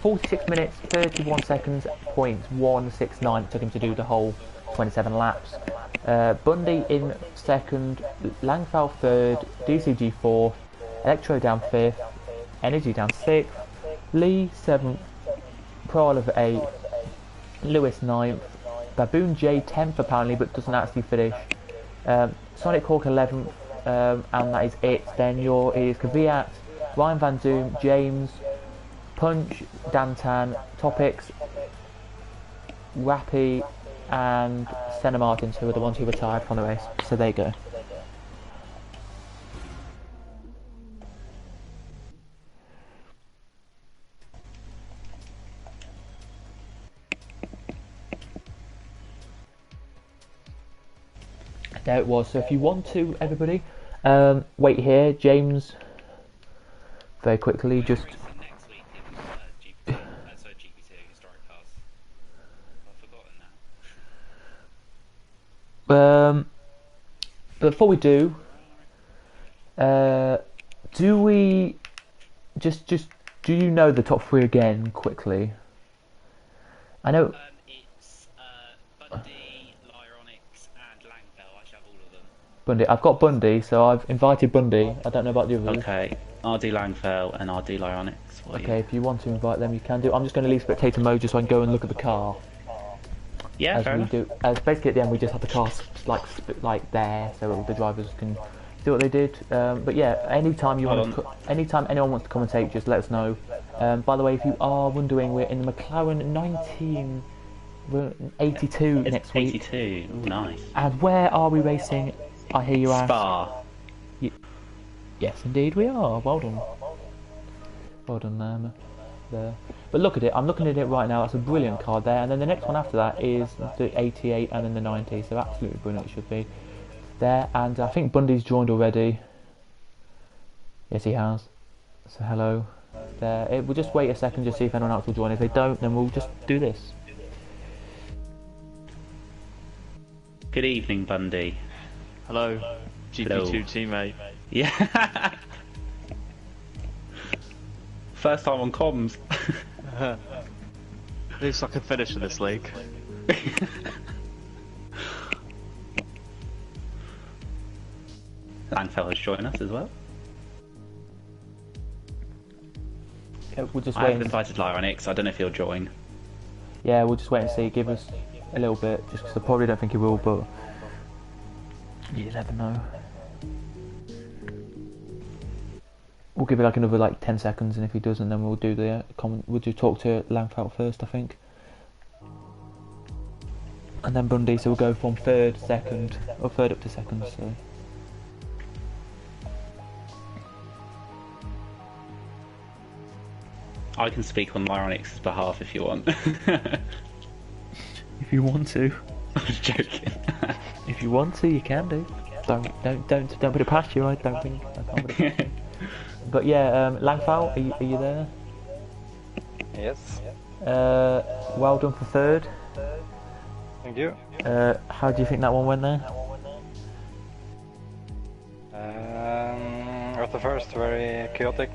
46 minutes, 31 seconds, points 169. It took him to do the whole 27 laps. Bundy in second, Langfeld third, DCG fourth, Electro down fifth, Energy down sixth, Lee seventh, Pro Oliver eighth, Lewis ninth, Baboon J 10th apparently, but doesn't actually finish. Sonic Hawk 11th, and that is it. Then is Kvyat, Ryan Van Zoom, James, Punch, Dantan, Topics, Rappy, and Senna Martins, who are the ones who retired from the race. So there you go. There it was. So if you want to, everybody, wait here, James. Very quickly, just. Next week in GP2 historic cars. I've forgotten that. But before we do, do we just do you know the top three again quickly? I know. It's Bundy, Lionix, and Langfell. I should have all of them. Bundy. I've got Bundy, so I've invited Bundy. I don't know about the others. Okay, I'll do Langfell and I'll do Lyronix. Okay, if you want to invite them, you can do. I'm just going to leave spectator mode just so I can go and look at the car. Yeah, As fair we enough. do. As basically at the end, we just have the car like there, so the drivers can do what they did. But yeah, anytime you want to, anytime anyone wants to commentate, just let us know. By the way, if you are wondering, we're in the McLaren 1982 next week. 82. Oh, nice. And where are we racing? I hear you ask. Spa. Yes, indeed we are. Well done. Well done, there. But look at it. I'm looking at it right now. That's a brilliant car there. And then the next one after that is the 88 and then the 90. So absolutely brilliant it should be. There. And I think Bundy's joined already. Yes, he has. So hello. There. We'll just wait a second just see if anyone else will join. If they don't, then we'll just do this. Good evening, Bundy. Hello, GP2 Hello. teammate. Yeah. First time on comms. At least I can finish in this league. Langfell has joined us as well. Yeah, we'll just I wait. have invited Lyronix. I don't know if he'll join. Yeah, we'll just wait and see. Give us a little bit, just because I probably don't think he will, but you never know. We'll give it like another 10 seconds, and if he doesn't, then we'll do the we'll do talk to Langfeld first, I think, and then Bundy. So we'll go from third, second, or third up to second. So. I can speak on Lyronix's behalf if you want. If you want to. I was joking. If you want to, you can do. Don't put it past you. I don't think. I can't put it past you. But yeah, Langfeld, are you there? Yes, Well done for third. thank you. How do you think that one went there? At the first, very chaotic.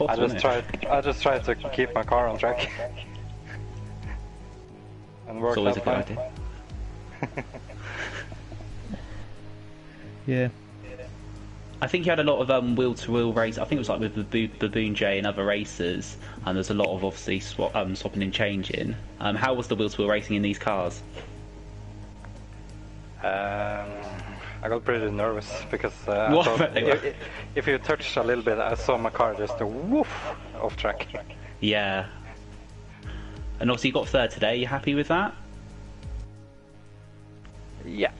I I just tried to keep my car on track. And It's worked always a out good fine. idea. Yeah. I think you had a lot of wheel-to-wheel race. I think it was like with Baboon J and other racers, and there's a lot of obviously swapping and changing. How was the wheel-to-wheel racing in these cars? I got pretty nervous because I What? thought if you touch a little bit, I saw my car just woof off track. Yeah. And also you got third today. You happy with that? Yeah.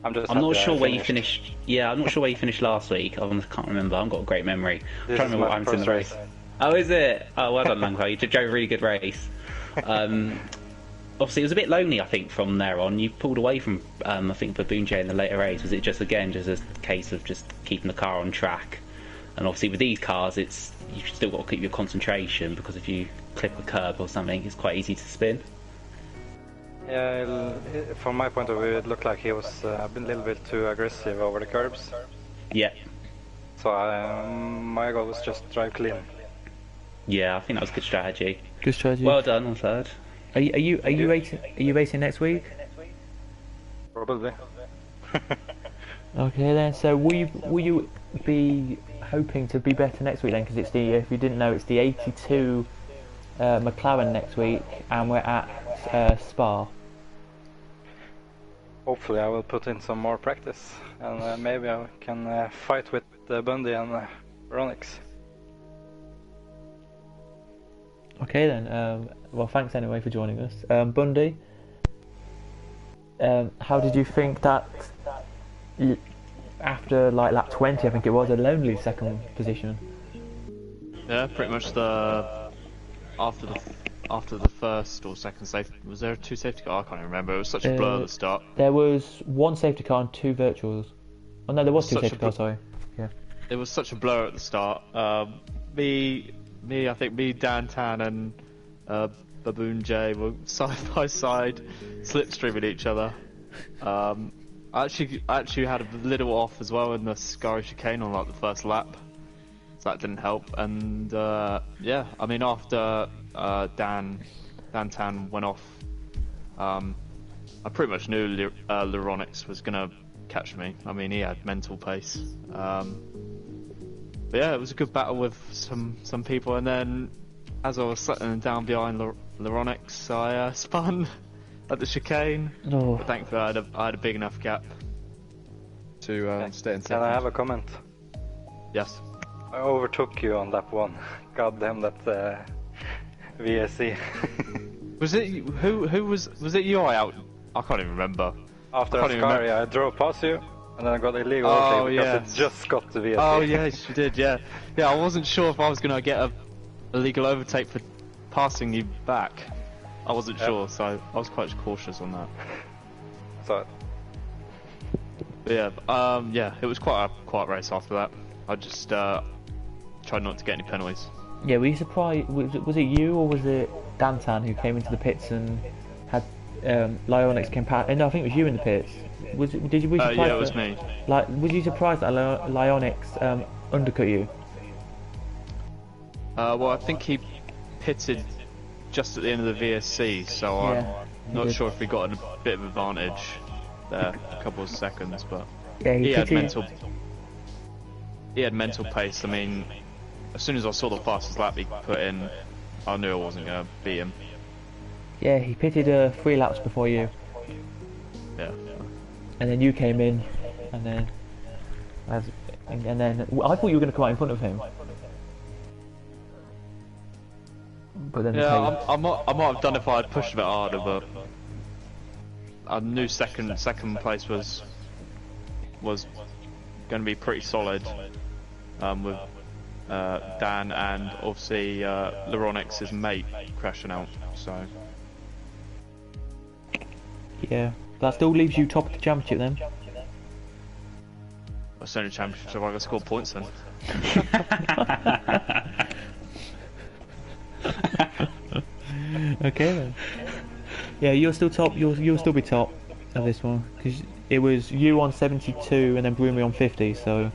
I'm not sure where you finished. Yeah, I'm not sure where you finished last week. I can't remember. I've got a great memory. I'm This trying is to remember what my happened in the first race. Oh, is it? Oh, well done, Langfell. You drove a really good race. Obviously, it was a bit lonely, I think, from there on. You pulled away from, I think, Baboon J in the later race. Was it just a case of just keeping the car on track? And obviously, with these cars, you've still got to keep your concentration because if you clip a curb or something, it's quite easy to spin. Yeah, from my point of view, it looked like he was been a little bit too aggressive over the curbs. Yeah. So my goal was just drive clean. Yeah, I think that was good strategy. Good strategy. Well done on third. Are you racing next week? Probably. Okay then. So will you be hoping to be better next week then? Because it's the, if you didn't know, it's the 82 McLaren next week, and we're at Spa. Hopefully I will put in some more practice, and maybe I can fight with Bundy and Ronix. Okay then. Well, thanks anyway for joining us, Bundy. How did you think that? After lap 20, I think it was a lonely second position. Yeah, pretty much after the first or second safety. Was there two safety car? I can't even remember. It was such a blur at the start. There was one safety car and two virtuals. Oh no, there was two Such a safety cars. Sorry. Yeah. It was such a blur at the start. I think me, Dan Tan, and Baboon J were side by side, slipstreaming each other. I actually had a little off as well in the Scary chicane on the first lap, so that didn't help. And yeah, I mean after Dan Tan went off, I pretty much knew Luronix was gonna catch me. I mean, he had mental pace. But yeah, it was a good battle with some people, and then as I was settling down behind Luronix, I spun at the chicane. Oh. But thankfully, I had a big enough gap to stay in second. Can I have a comment? Yes. I overtook you on lap 1. God damn that VSC. Was it who was it you? I can't even remember. After I can't even Ascari, I drove past you, and then I got illegal Oh, overtake because yeah. it just got the VSC. Oh yes, you did. Yeah, yeah. I wasn't sure if I was gonna get a illegal overtake for passing you back. I wasn't Yep. sure, so I was quite cautious on that. So, But yeah, it was quite a quiet race after that. I just tried not to get any penalties. Yeah, were you surprised? Was it you or was it Dantan who came into the pits and had Lyonix came past? No, I think it was you in the pits. Were you surprised? Yeah, it was me. Like, was you surprised that Lyonix undercut you? Well, I think he pitted just at the end of the VSC, so Yeah, I'm he not did. sure if we got a bit of advantage there, a couple of seconds, but Yeah, he had pitted- mental pace. I mean, as soon as I saw the fastest lap he put in, I knew I wasn't going to beat him. Yeah, he pitted 3 laps before you, Yeah. and then you came in, and then I thought you were going to come out in front of him. But then Yeah, I might have done if I had pushed a bit harder, but I knew second place was going to be pretty solid with Dan and obviously Luronix's mate crashing out. So yeah, that still leaves you top of the championship then. that's the only championship so I can score points then. Okay then. Yeah, you're still top. You'll still be top of this one because it was you on 72 and then Brumi on 50. So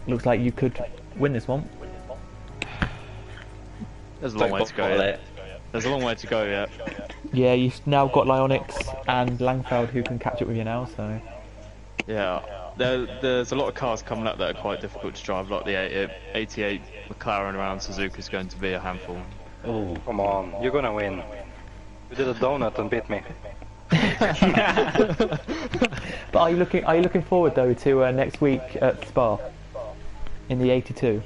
looks like you could win this one. There's a long way to go yet. There's a long way to go yet. Yeah, you've now got Lyonix and Langfeld who can catch up with you now. So Yeah, there's a lot of cars coming up that are quite difficult to drive, like the 88 McLaren around Suzuka is going to be a handful. oh, come on, you're gonna win. You did a donut and beat me. But are you looking forward though to next week at Spa in the 82?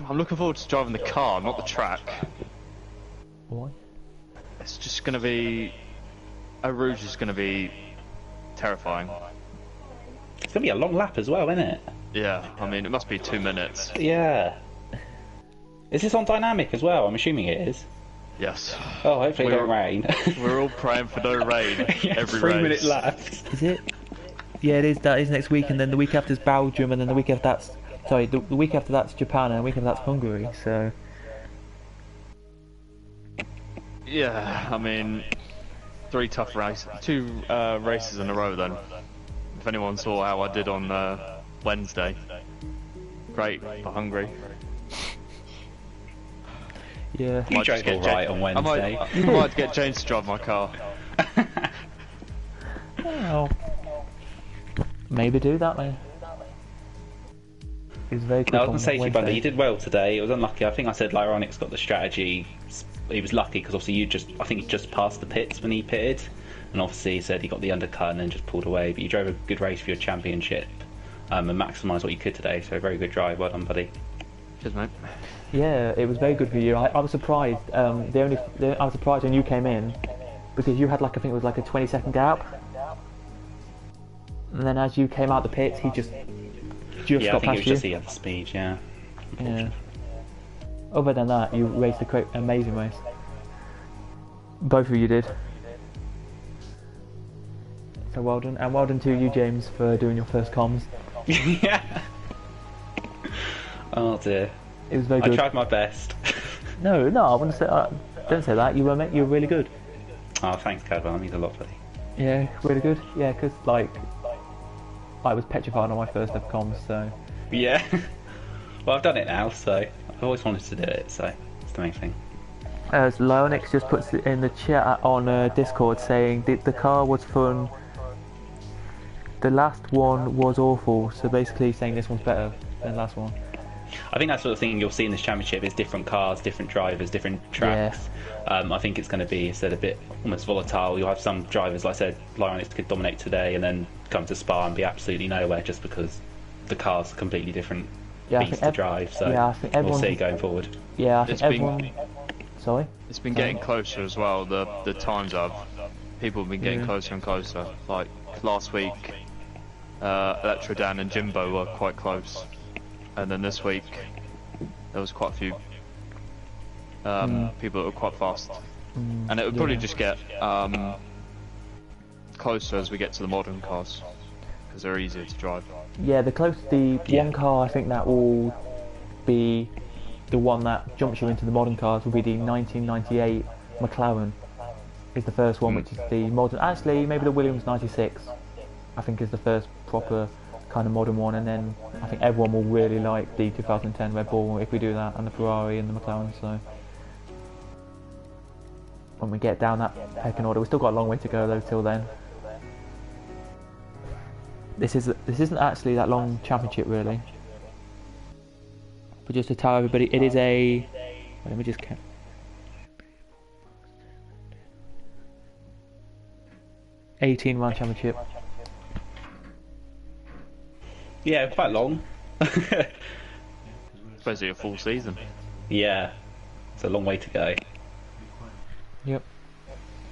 I'm looking forward to driving the car, not the track. Why? It's just going to be... Eau Rouge is going to be terrifying. It's gonna be a long lap as well, isn't it? Yeah, I mean, it must be 2 minutes. Yeah. Is this on dynamic as well? I'm assuming it is. Yes. Oh, hopefully it We're- don't rain. We're all praying for no rain every 3 race. minute laps. Is it? Yeah, it is. That is next week, and then the week after is Belgium, and then the week after that's the week after that's Japan, and the week after that's Hungary. So Yeah, I mean, 3 tough races, 2 races in a row then. If anyone saw how I did on Wednesday, great for Hungary. yeah, You Might just drove get alright on Wednesday. I might get James to drive my car. well, maybe do that then. He was very quick No, I was on going to say to you, Wednesday. Bundy, you did well today. It was unlucky. I think I said Lyronix got the strategy. He was lucky because obviously I think he just passed the pits when he pitted, and obviously he said he got the undercut and then just pulled away. But you drove a good race for your championship and maximised what you could today. So a very good drive. Well done, buddy. Cheers, mate. Yeah, it was very good for you. I was surprised. I was surprised when you came in because you had I think it was like a 20-second gap, and then as you came out the pits, he just Yeah, I got think it was past you. just the other speed. Yeah. Yeah. Other than that, you raced a amazing race. Both of you did. So well done, and well done to you, James, for doing your first comms. Yeah. Oh dear. It was very I good. tried my best. No, I wouldn't say. Don't say that. You were really good. Oh, thanks, Cadwell. That means a lot, buddy. Yeah, really good. Yeah, because I was petrified on my first ever comms, so Yeah. Well, I've done it now, so I've always wanted to do it, so it's the main thing. As Lionix just puts it in the chat on Discord saying the car was fun. The last one was awful. So basically saying this one's better than the last one. I think that sort of thing you'll see in this championship is different cars, different drivers, different tracks. I think it's going to be a bit almost volatile. You'll have some drivers, like I said, Lionix could dominate today and then come to Spa and be absolutely nowhere just because the car's a completely different beast to drive. So I think we'll see going forward. Yeah, I think everyone. Sorry. It's been getting closer as well. The times people have been getting closer and closer. Like last week, Electro Dan and Jimbo were quite close, and then this week there was quite a few people that were quite fast, and it would probably just get closer as we get to the modern cars because they're easier to drive. Yeah, the one car I think that will be the one that jumps you into the modern cars will be the 1998 McLaren. Is the first one, which is the modern. Actually, maybe the Williams 96. I think is the first proper kind of modern one, and then I think everyone will really like the 2010 Red Bull if we do that, and the Ferrari and the McLaren. So when we get down that pecking order, we've still got a long way to go though till then. This isn't actually that long championship really, but just to tell everybody, it is a. Let me just count. 18-round championship. Yeah, quite long. Basically a full season. Yeah, it's a long way to go. Yep.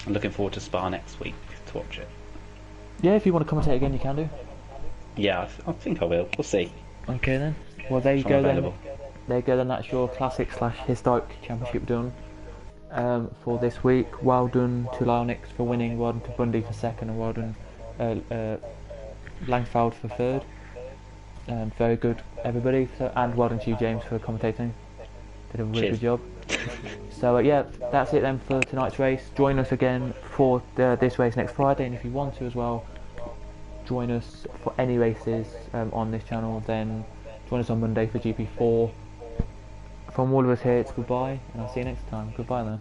I'm looking forward to Spa next week to watch it. Yeah, if you want to commentate again, you can do. Yeah, I think I will. We'll see. Okay then. Well, there you I'm go available. then. There you go then. That's your classic / historic championship done for this week. Well done to Lionix for winning. Well done to Bundy for second, and well done Langfeld for third. Very good, everybody. So, and well done to you, James, for commentating. Did a really good job. So yeah, that's it then for tonight's race. Join us again for this race next Friday, and if you want to as well, join us for any races on this channel. Then join us on Monday for GP4. From all of us here, it's goodbye, and I'll see you next time. Goodbye then.